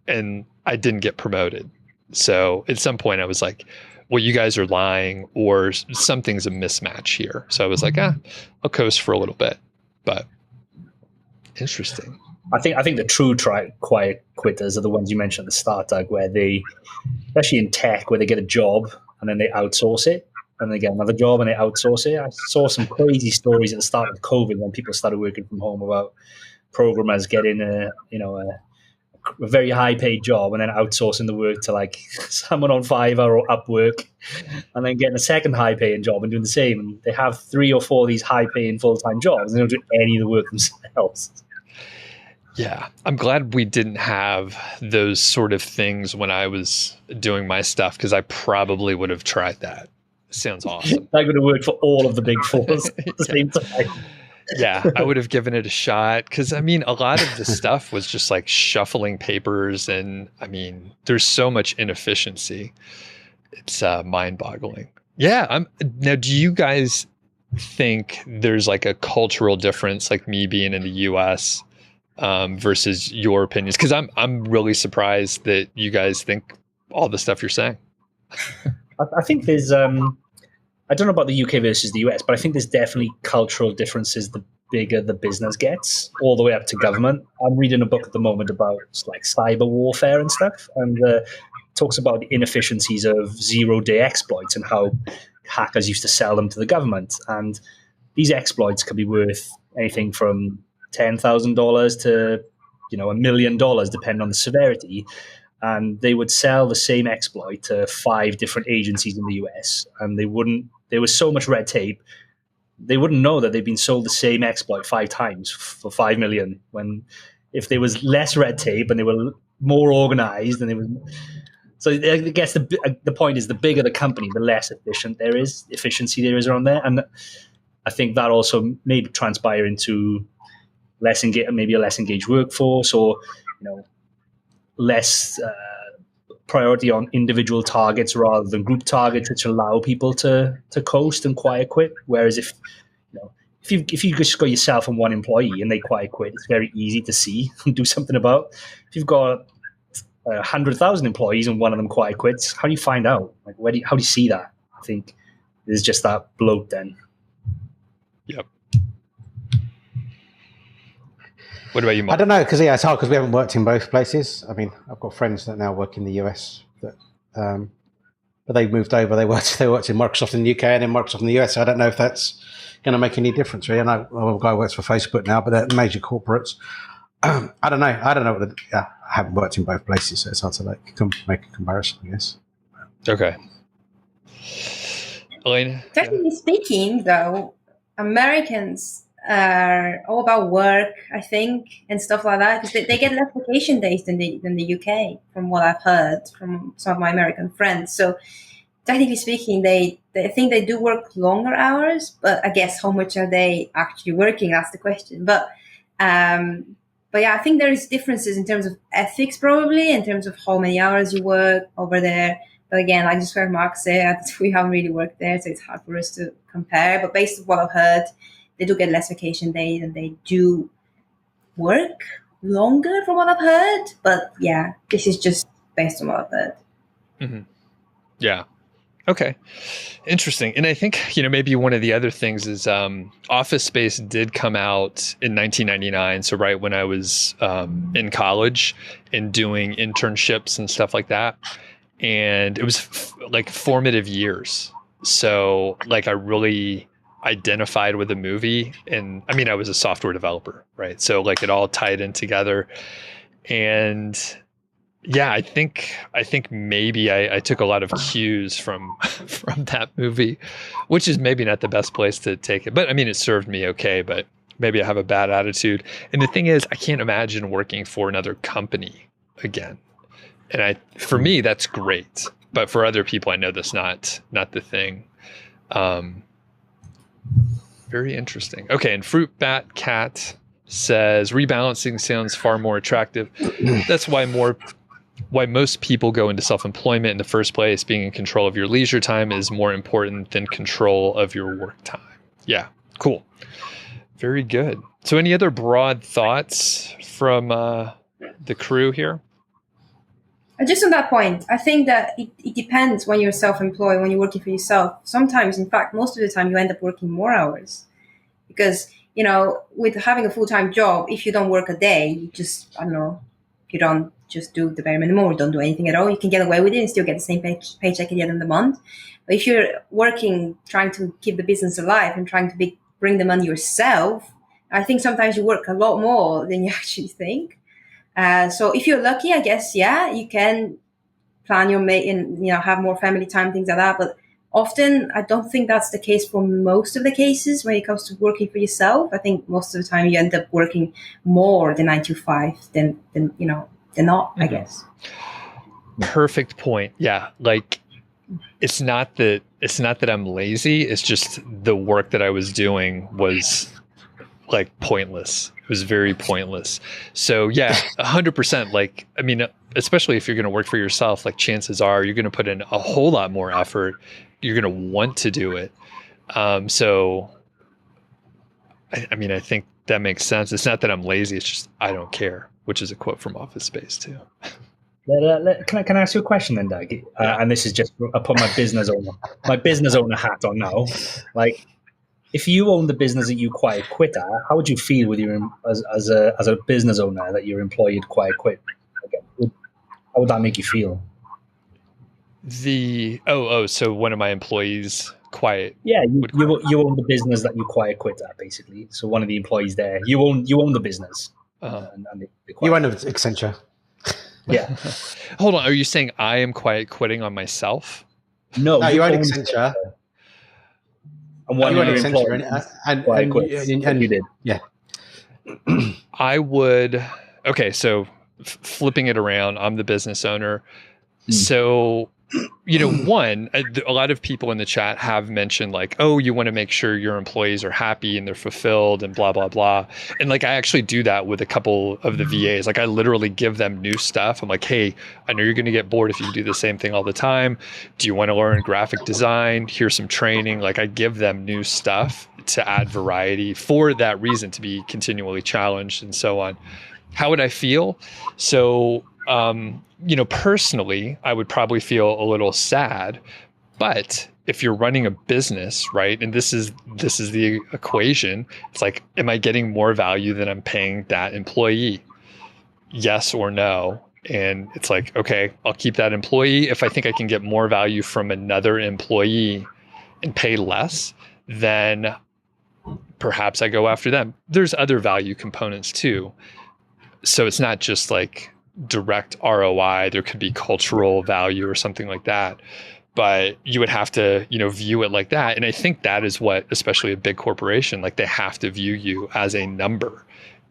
And I didn't get promoted. So at some point I was like, well, you guys are lying, or something's a mismatch here. So I was like, I'll coast for a little bit, but interesting. I think the true quiet quitters are the ones you mentioned at the start, Doug, where they, especially in tech, where they get a job and then they outsource it, and they get another job and they outsource it. I saw some crazy stories at the start of COVID when people started working from home about programmers getting a very high paid job and then outsourcing the work to like someone on Fiverr or Upwork, and then getting a second high paying job and doing the same. And they have 3 or 4 of these high paying full time jobs and they don't do any of the work themselves. Yeah. I'm glad we didn't have those sort of things when I was doing my stuff, because I probably would have tried that. Sounds awesome. I'm going to work for all of the big fours at the same time. Yeah, I would have given it a shot because I mean, a lot of the stuff was just like shuffling papers, and I mean, there's so much inefficiency. It's mind-boggling. Yeah, now. Do you guys think there's like a cultural difference, like me being in the U.S. Versus your opinions? Because I'm really surprised that you guys think all the stuff you're saying. I think there's I don't know about the UK versus the US, but I think there's definitely cultural differences the bigger the business gets, all the way up to government. I'm reading a book at the moment about like cyber warfare and stuff, and talks about the inefficiencies of zero-day exploits and how hackers used to sell them to the government. And these exploits could be worth anything from $10,000 to $1 million, depending on the severity. And they would sell the same exploit to 5 different agencies in the US, and there was so much red tape, they wouldn't know that they've been sold the same exploit 5 times for 5 million, when if there was less red tape and they were more organized and they was. So I guess the point is, the bigger the company, the less efficiency there is around there. And I think that also may transpire into maybe a less engaged workforce, or less priority on individual targets rather than group targets, which allow people to coast and quiet quit. Whereas if you just got yourself and one employee and they quiet quit, it's very easy to see and do something about. If you've got 100,000 employees and one of them quiet quits, how do you find out? Like, how do you see that? I think there's just that bloat then. Yep. What about you, Mark? I don't know, because it's hard because we haven't worked in both places. I mean, I've got friends that now work in the US, but they moved over. They worked in Microsoft in the UK and in Microsoft in the US. So I don't know if that's going to make any difference. Really, I know a guy works for Facebook now, but they're major corporates. I don't know. I haven't worked in both places, so it's hard to make a comparison, I guess. Okay. Elena? Technically speaking, though, Americans are all about work, I think, and stuff like that, because they get less vacation days than the UK, from what I've heard from some of my American friends. So technically speaking, they think they do work longer hours, but I guess how much are they actually working? That's the question. But yeah, I think there is differences in terms of ethics, probably, in terms of how many hours you work over there. But again, I just heard Mark say we haven't really worked there, so it's hard for us to compare. But based on what I've heard, they do get less vacation days and they do work longer, from what I've heard. But yeah, this is just based on what I've heard. Mm-hmm. Yeah. Okay. Interesting. And I think, maybe one of the other things is Office Space did come out in 1999. So right when I was in college and doing internships and stuff like that. And it was like formative years. So like I really identified with the movie, and I mean, I was a software developer, right? So like it all tied in together. And yeah, I think maybe I took a lot of cues from that movie, which is maybe not the best place to take it. But I mean, it served me okay, but maybe I have a bad attitude. And the thing is, I can't imagine working for another company again. And for me, that's great. But for other people, I know that's not the thing. Very interesting. Okay, and Fruit Bat Cat says rebalancing sounds far more attractive. That's why most people go into self-employment in the first place. Being in control of your leisure time is more important than control of your work time. Yeah, cool. Very good. So any other broad thoughts from the crew here? Just on that point, I think that it depends when you're self-employed, when you're working for yourself. Sometimes, in fact, most of the time, you end up working more hours because, with having a full-time job, if you don't work a day, you just, you don't just do the bare minimum or don't do anything at all, you can get away with it and still get the same paycheck at the end of the month. But if you're working, trying to keep the business alive and trying to bring the money yourself, I think sometimes you work a lot more than you actually think. So if you're lucky, I guess, yeah, you can plan your mate and, have more family time, things like that. But often I don't think that's the case for most of the cases when it comes to working for yourself. I think most of the time you end up working more than 9 to 5 than not, I guess. Perfect point. Yeah. Like it's not that I'm lazy. It's just the work that I was doing was like pointless. It was very pointless. So yeah, 100%. Like, I mean, especially if you're going to work for yourself, like chances are you're going to put in a whole lot more effort. You're going to want to do it. So I mean, I think that makes sense. It's not that I'm lazy. It's just, I don't care, which is a quote from Office Space too. Can I ask you a question then, Doug? And this is just, I put my business owner hat on now. Like, if you own the business that you quiet quit at, how would you feel with your as a business owner that your employee quiet quit? How would that make you feel? So one of my employees quiet. Yeah, you own the business that you quiet quit at, basically. So one of the employees there, you own the business. And you own Accenture. Yeah. Hold on. Are you saying I am quiet quitting on myself? No, you own Accenture. And one of your employees and you did. Yeah. I would. Okay, so flipping it around, I'm the business owner. So, one, a lot of people in the chat have mentioned like, oh, you want to make sure your employees are happy and they're fulfilled and blah, blah, blah. And like, I actually do that with a couple of the VAs. Like I literally give them new stuff. I'm like, hey, I know you're going to get bored if you do the same thing all the time. Do you want to learn graphic design? Here's some training. Like I give them new stuff to add variety for that reason, to be continually challenged and so on. How would I feel? So, personally, I would probably feel a little sad, but if you're running a business, right, and this is the equation, it's like, am I getting more value than I'm paying that employee? Yes or no? And it's like, okay, I'll keep that employee. If I think I can get more value from another employee and pay less, then perhaps I go after them. There's other value components too. So it's not just like direct ROI. There could be cultural value or something like that, but you would have to, view it like that. And I think that is what, especially a big corporation, like they have to view you as a number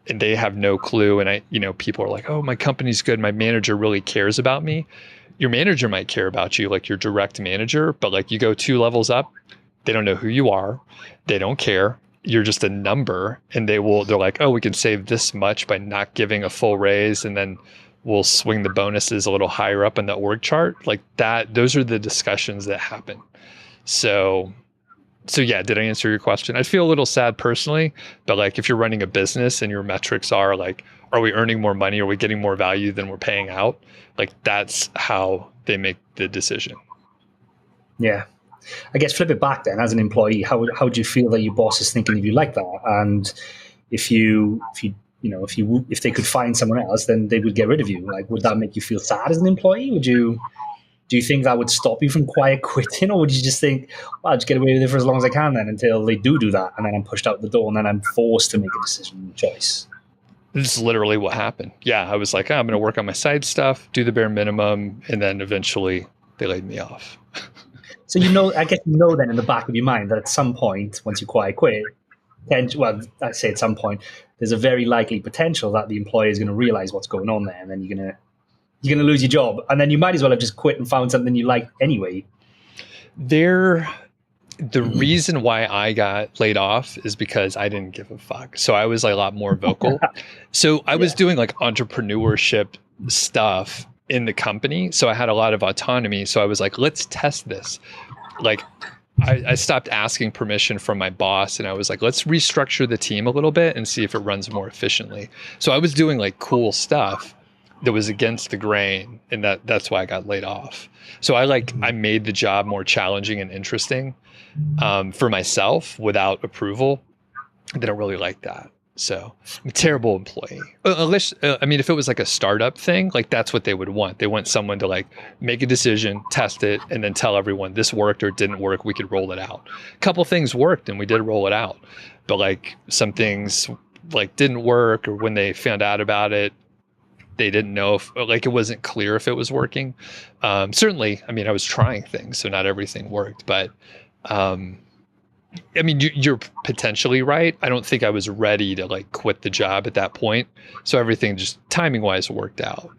and they have no clue. And people are like, oh, my company's good. My manager really cares about me. Your manager might care about you, like your direct manager, but like you go 2 levels up, they don't know who you are. They don't care. You're just a number, and they're like, oh, we can save this much by not giving a full raise. And then we'll swing the bonuses a little higher up in the org chart like that. Those are the discussions that happen. So yeah, did I answer your question? I feel a little sad personally, but like if you're running a business and your metrics are like, are we earning more money? Are we getting more value than we're paying out? Like that's how they make the decision. Yeah. I guess flip it back then as an employee, how would you feel that your boss is thinking of you like that? And if they could find someone else, then they would get rid of you. Like, would that make you feel sad as an employee? Do you think that would stop you from quiet quitting? Or would you just think, well, I'll just get away with it for as long as I can then until they do that. And then I'm pushed out the door and then I'm forced to make a decision choice. This is literally what happened. Yeah. I was like, I'm going to work on my side stuff, do the bare minimum. And then eventually they laid me off. So, I guess then in the back of your mind that at some point, once you quiet quit, I say at some point, there's a very likely potential that the employer is going to realize what's going on there, and then you're going to lose your job, and then you might as well have just quit and found something you like anyway. The reason why I got laid off is because I didn't give a fuck. So I was like a lot more vocal. So I was doing like entrepreneurship stuff in the company. So I had a lot of autonomy. So I was like, let's test this. Like I stopped asking permission from my boss and I was like, let's restructure the team a little bit and see if it runs more efficiently. So I was doing like cool stuff that was against the grain, and that's why I got laid off. So I made the job more challenging and interesting for myself without approval. They don't really like that. So I'm a terrible employee. Unless, if it was like a startup thing, like that's what they would want. They want someone to like make a decision, test it, and then tell everyone this worked or didn't work. We could roll it out. A couple things worked and we did roll it out. But like some things like didn't work, or when they found out about it, they didn't know if like it wasn't clear if it was working. Certainly, I was trying things, so not everything worked. But you're potentially right. I don't think I was ready to like quit the job at that point. So everything just timing wise worked out.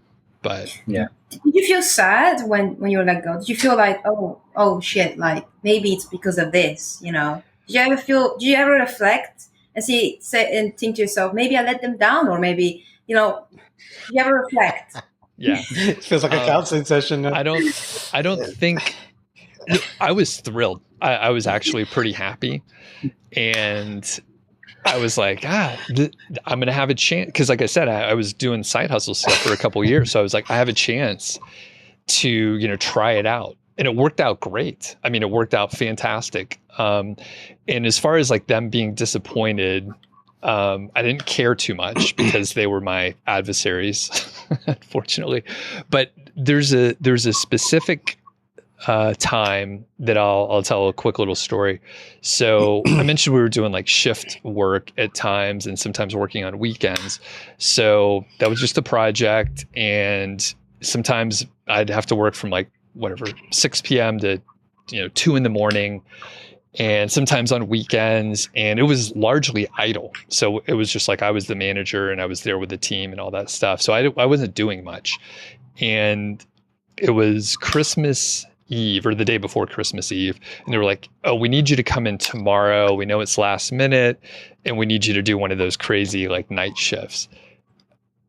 But yeah. Did you feel sad when you were let go? Did you feel like, oh shit, like maybe it's because of this, Did you ever reflect and say and think to yourself, maybe I let them down, or maybe, you know, you ever reflect? Yeah. It feels like a counseling session. I don't think I was thrilled. I was actually pretty happy. And I was like, I'm going to have a chance. Because like I said, I was doing side hustle stuff for a couple of years. So I was like, I have a chance to, you know, try it out. And it worked out great. I mean, it worked out fantastic. And as far as like them being disappointed, I didn't care too much because they were my adversaries, unfortunately. But there's a specific time that I'll tell a quick little story. So I mentioned we were doing like shift work at times and sometimes working on weekends. So that was just a project. And sometimes I'd have to work from like 6 p.m. to, 2 a.m. and sometimes on weekends, and it was largely idle. So it was just like I was the manager and I was there with the team and all that stuff. So I wasn't doing much. And it was Christmas Eve or the day before Christmas Eve. And they were like, oh, we need you to come in tomorrow. We know it's last minute and we need you to do one of those crazy like night shifts.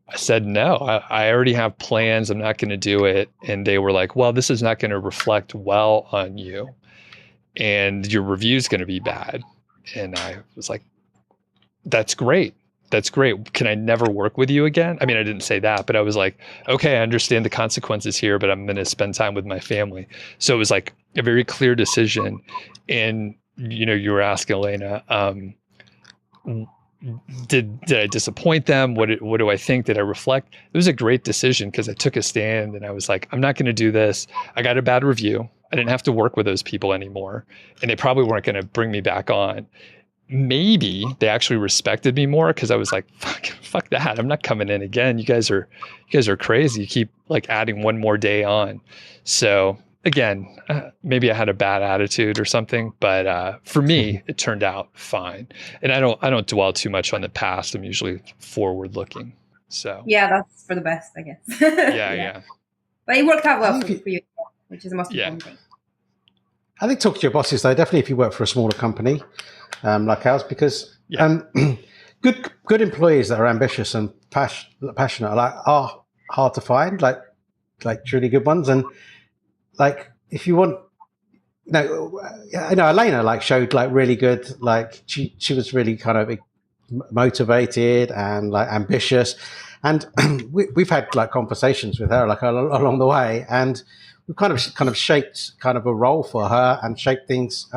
I said, no, I already have plans. I'm not going to do it. And they were like, well, this is not going to reflect well on you. And your review is going to be bad. And I was like, that's great. That's great. Can I never work with you again? I mean, I didn't say that, but I was like, okay, I understand the consequences here, but I'm going to spend time with my family. So it was like a very clear decision. And, you were asking Elena, did I disappoint them? What do I think? Did I reflect? It was a great decision because I took a stand and I was like, I'm not going to do this. I got a bad review. I didn't have to work with those people anymore. And they probably weren't going to bring me back on. Maybe they actually respected me more because I was like, fuck that. I'm not coming in again. You guys are crazy. You keep like adding one more day on. So again, maybe I had a bad attitude or something, but for me, it turned out fine. And I don't dwell too much on the past. I'm usually forward looking. So yeah, that's for the best, I guess. Yeah. But it worked out well for you, which is the most important thing. I think talk to your bosses though, definitely if you work for a smaller company like ours, because good employees that are ambitious and passionate are hard to find, like truly good ones. And like if you want, I know Elena like showed like really good, like she was really kind of motivated and like ambitious, and we've had like conversations with her like along the way, and we've kind of shaped kind of a role for her and shaped things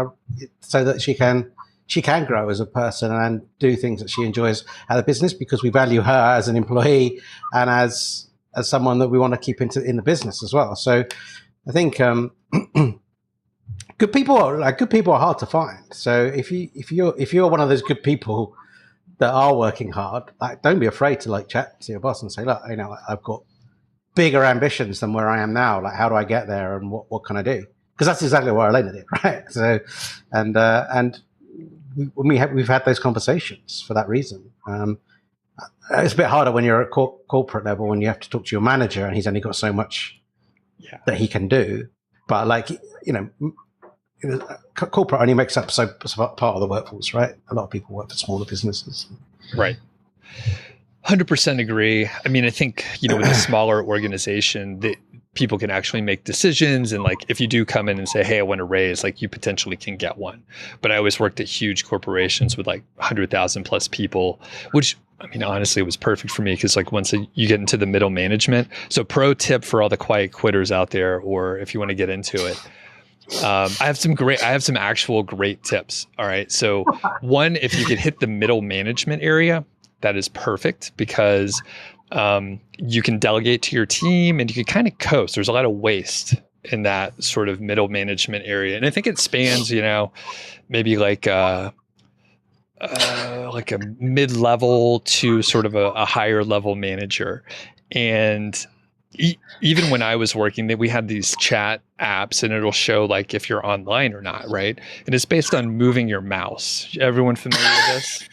so that she can grow as a person and do things that she enjoys at the business, because we value her as an employee and as someone that we want to keep in the business as well. So I think good people are hard to find. So if you're one of those good people that are working hard, like don't be afraid to like chat to your boss and say, look, I've got bigger ambitions than where I am now. Like, how do I get there, and what can I do? Because that's exactly what Elena did, right? So, and we've had those conversations for that reason. It's a bit harder when you're at corporate level, when you have to talk to your manager and he's only got so much that he can do. But like, corporate only makes up so part of the workforce, right? A lot of people work for smaller businesses. Right. 100% agree. I mean, I think, with a smaller organization, people can actually make decisions. And like, if you do come in and say, hey, I want a raise, like you potentially can get one. But I always worked at huge corporations with like 100,000 plus people, which, I mean, honestly, it was perfect for me because like once you get into the middle management. So pro tip for all the quiet quitters out there, or if you want to get into it, I have some actual great tips. All right. So one, if you could hit the middle management area, that is perfect, because you can delegate to your team and you can kind of coast. There's a lot of waste in that sort of middle management area. And I think it spans, maybe like a mid-level to sort of a higher level manager. And even when I was working, we had these chat apps and it'll show like if you're online or not, right? And it's based on moving your mouse. Everyone familiar with this?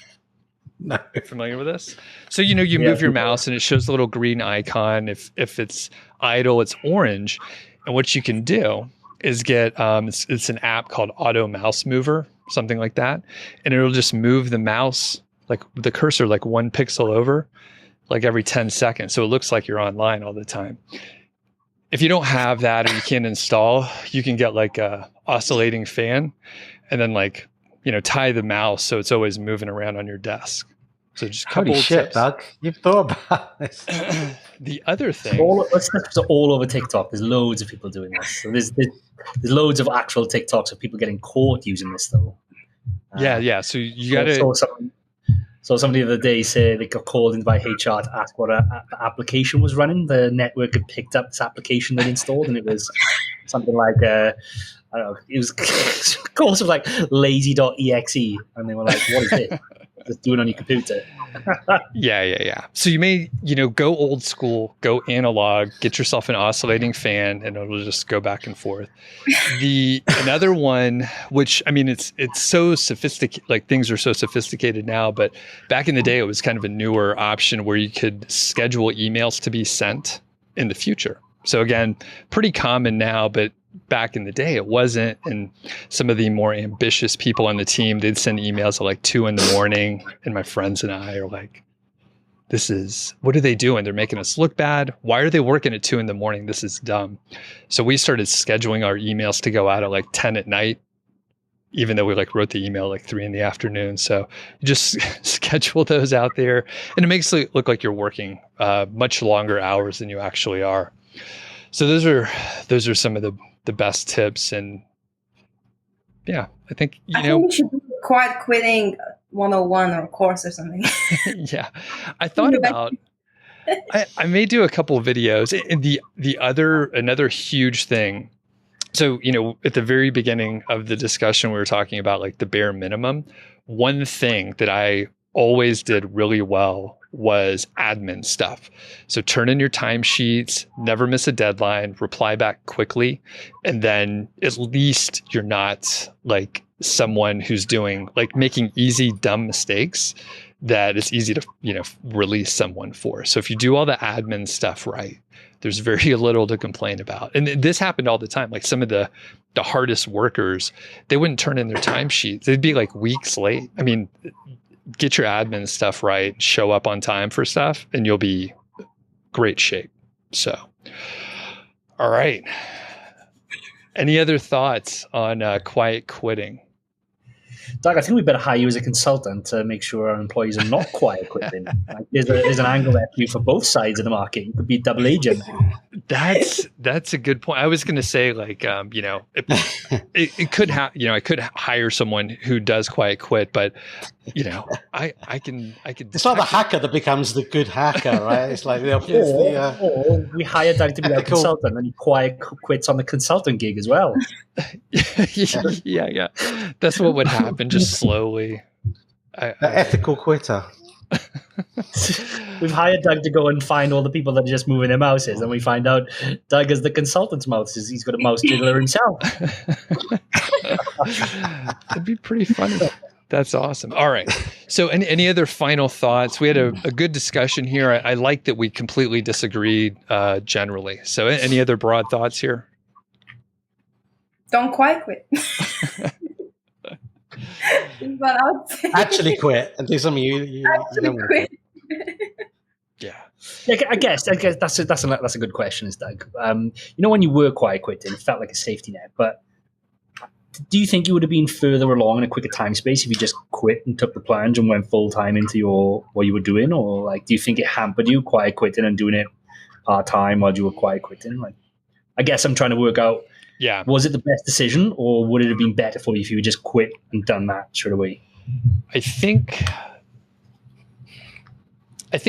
No. Familiar with this? So, you move your mouse and it shows the little green icon. If it's idle, it's orange. And what you can do is get, it's an app called Auto Mouse Mover. something like that. And it'll just move the mouse, like the cursor, like 1 pixel over, like every 10 seconds. So it looks like you're online all the time. If you don't have that or you can't install, you can get like a oscillating fan and then like, tie the mouse so it's always moving around on your desk. So just a couple Holy shit, tips. Doug. You've thought about this. The other thing. It's all over TikTok. There's loads of people doing this. So there's loads of actual TikToks of people getting caught using this, though. Yeah. So you got to. So somebody the other day said they got called in by HR to ask what application was running. The network had picked up this application they installed, and it was something like, I don't know, it was of course it was like lazy.exe. And they were like, what is this? Just do it on your computer. Yeah. So you may, go old school, go analog, get yourself an oscillating fan, and it'll just go back and forth. Another one, which it's so sophisticated, like things are so sophisticated now, but back in the day, it was kind of a newer option where you could schedule emails to be sent in the future. So again, pretty common now, but back in the day it wasn't. And some of the more ambitious people on the team, they'd send emails at like 2 a.m. and my friends and I are like, what are they doing? They're making us look bad. Why are they working at 2 a.m? This is dumb. So we started scheduling our emails to go out at like 10 at night, even though we like wrote the email like 3 p.m. So you just schedule those out there, and it makes it look like you're working much longer hours than you actually are. So those are some of the best tips. And yeah, I think, I think we should do quiet quitting 101 or course or something. Yeah. I thought about, I may do a couple of videos. And another huge thing. So, at the very beginning of the discussion, we were talking about like the bare minimum. One thing that I always did really well was admin stuff. So turn in your timesheets, never miss a deadline, reply back quickly. And then at least you're not like someone who's doing like making easy, dumb mistakes that it's easy to, release someone for. So if you do all the admin stuff right, there's very little to complain about. And this happened all the time. Like some of the hardest workers, they wouldn't turn in their timesheets. They'd be like weeks late. Get your admin stuff right, show up on time for stuff, and you'll be great shape. So, all right. Any other thoughts on quiet quitting? Doug, I think we better hire you as a consultant to make sure our employees are not quiet quitting. Like, there's an angle there for you for both sides of the market. You could be a double agent. That's a good point. I was going to say, like, it could have, I could hire someone who does quiet quit, but I can. It's like the hacker that becomes the good hacker, right? It's like or we hire Doug to be a consultant, and he quiet quits on the consultant gig as well. Yeah. That's what would happen, just slowly. The ethical quitter. We've hired Doug to go and find all the people that are just moving their mouses, and we find out Doug is the consultant's mouse. He's got a mouse jiggler himself. That'd be pretty funny. That's awesome. All right. So any other final thoughts? We had a good discussion here. I like that we completely disagreed generally. So any other broad thoughts here? Don't quite quit. But I would say actually quit and do something you don't quit. Yeah. I guess that's a good question, is Doug. When you were quiet quitting, it felt like a safety net. But do you think you would have been further along in a quicker time space if you just quit and took the plunge and went full time into what you were doing, or like do you think it hampered you quiet quitting and doing it part time while you were quiet quitting? Like, I guess I'm trying to work out. Yeah. Was it the best decision, or would it have been better for you if you had just quit and done that straight away? I think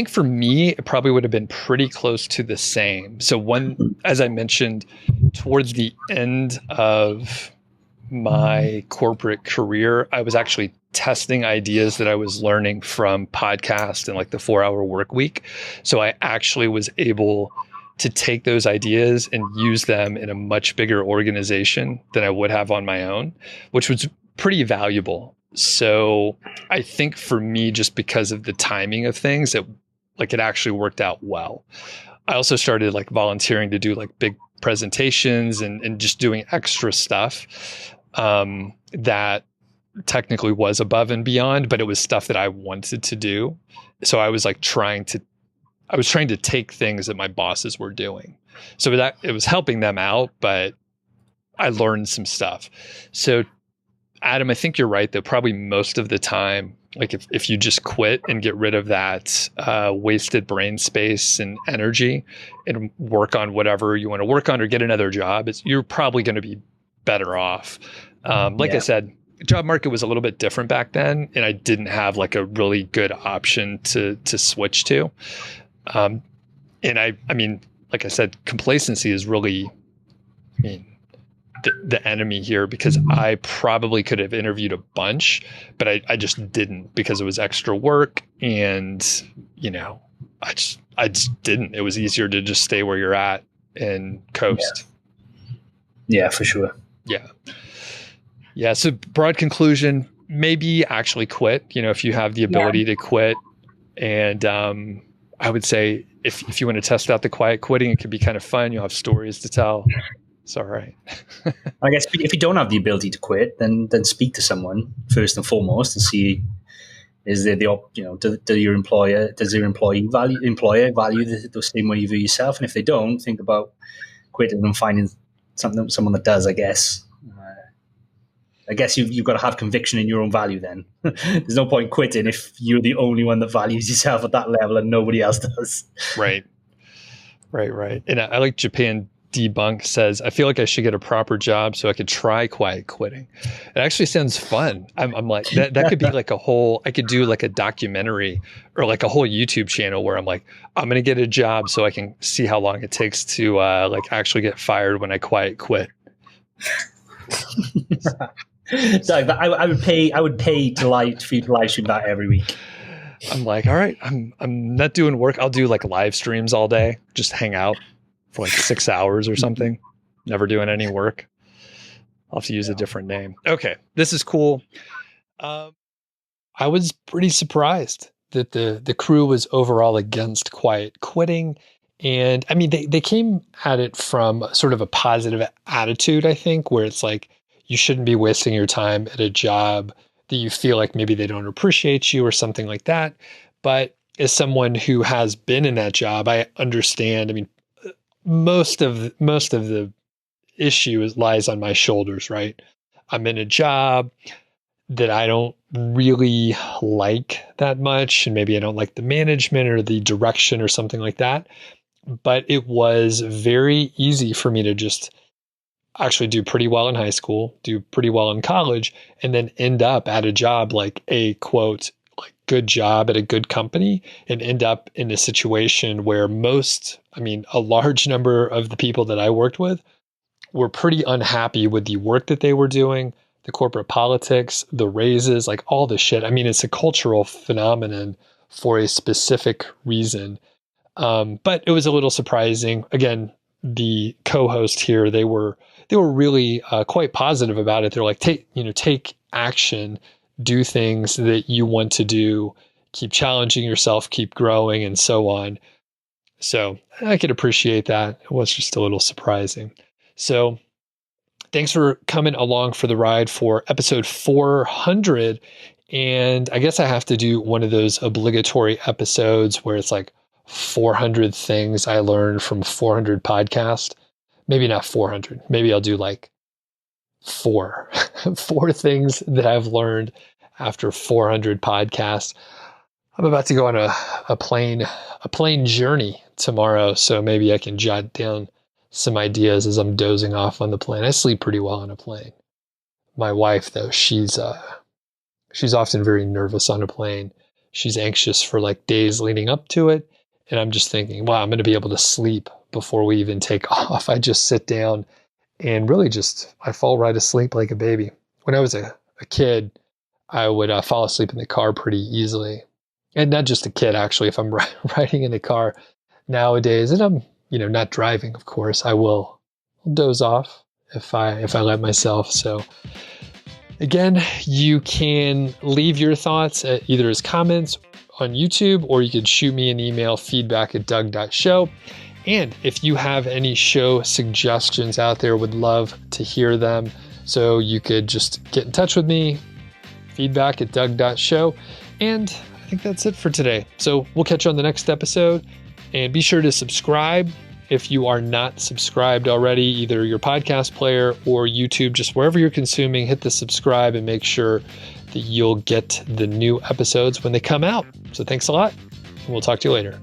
for me, it probably would have been pretty close to the same. So as I mentioned, towards the end of my corporate career, I was actually testing ideas that I was learning from podcasts and like the 4-hour work week. So I actually was able to take those ideas and use them in a much bigger organization than I would have on my own, which was pretty valuable. So I think for me, just because of the timing of things, it actually worked out well. I also started like volunteering to do like big presentations and just doing extra stuff that technically was above and beyond, but it was stuff that I wanted to do. So I was like trying to take things that my bosses were doing. So that it was helping them out, but I learned some stuff. So Adam, I think you're right though. Probably most of the time, like if you just quit and get rid of that wasted brain space and energy and work on whatever you want to work on or get another job, you're probably going to be better off. I said, the job market was a little bit different back then, and I didn't have like a really good option to switch to. And I mean, like I said, complacency is really, the enemy here, because I probably could have interviewed a bunch, but I just didn't because it was extra work, and I just didn't. It was easier to just stay where you're at and coast. Yeah, for sure. Yeah. So broad conclusion, maybe actually quit, if you have the ability to quit. And I would say if you want to test out the quiet quitting, it could be kind of fun. You'll have stories to tell. It's all right. I guess if you don't have the ability to quit, then speak to someone first and foremost and see, is there does your employer value the same way you view yourself? And if they don't, think about quitting and finding someone that does, I guess. I guess you've got to have conviction in your own value then. There's no point quitting if you're the only one that values yourself at that level and nobody else does. Right. And I like Japan Debunk says, I feel like I should get a proper job so I could try quiet quitting. It actually sounds fun. I'm like, that could be like I could do like a documentary or like a whole YouTube channel where I'm like, I'm going to get a job so I can see how long it takes to actually get fired when I quiet quit. So I would pay for you to live stream that every week. I'm like, all right, I'm not doing work. I'll do like live streams all day, just hang out for like 6 hours or something, never doing any work. I'll have to use a different name. Okay, this is cool. I was pretty surprised that the crew was overall against quiet quitting. And I mean, they came at it from sort of a positive attitude, I think, where it's like, you shouldn't be wasting your time at a job that you feel like maybe they don't appreciate you or something like that. But as someone who has been in that job, I understand. I mean, most of the issue lies on my shoulders, right? I'm in a job that I don't really like that much, and maybe I don't like the management or the direction or something like that. But it was very easy for me to just actually do pretty well in high school, do pretty well in college, and then end up at a job like a quote, like good job at a good company, and end up in a situation where a large number of the people that I worked with were pretty unhappy with the work that they were doing, the corporate politics, the raises, like all the shit. I mean, it's a cultural phenomenon for a specific reason. But it was a little surprising. Again, the co-host here, they were really quite positive about it. They're like, take action, do things that you want to do, keep challenging yourself, keep growing, and so on. So I could appreciate that. It was just a little surprising. So thanks for coming along for the ride for episode 400. And I guess I have to do one of those obligatory episodes where it's like 400 things I learned from 400 podcasts. Maybe not 400. Maybe I'll do like four things that I've learned after 400 podcasts. I'm about to go on a plane journey tomorrow, so maybe I can jot down some ideas as I'm dozing off on the plane. I sleep pretty well on a plane. My wife, though, she's often very nervous on a plane. She's anxious for like days leading up to it. And I'm just thinking, wow, I'm going to be able to sleep before we even take off. I just sit down and really I fall right asleep like a baby. When I was a kid, I would fall asleep in the car pretty easily. And not just a kid, actually, if I'm riding in a car nowadays, and I'm, not driving, of course, I will doze off if I let myself. So again, you can leave your thoughts either as comments on YouTube, or you could shoot me an email, feedback@Doug.Show. And if you have any show suggestions out there, would love to hear them. So you could just get in touch with me, feedback@Doug.Show. And I think that's it for today. So we'll catch you on the next episode. And be sure to subscribe if you are not subscribed already, either your podcast player or YouTube, just wherever you're consuming, hit the subscribe and make sure that you'll get the new episodes when they come out. So thanks a lot, and we'll talk to you later.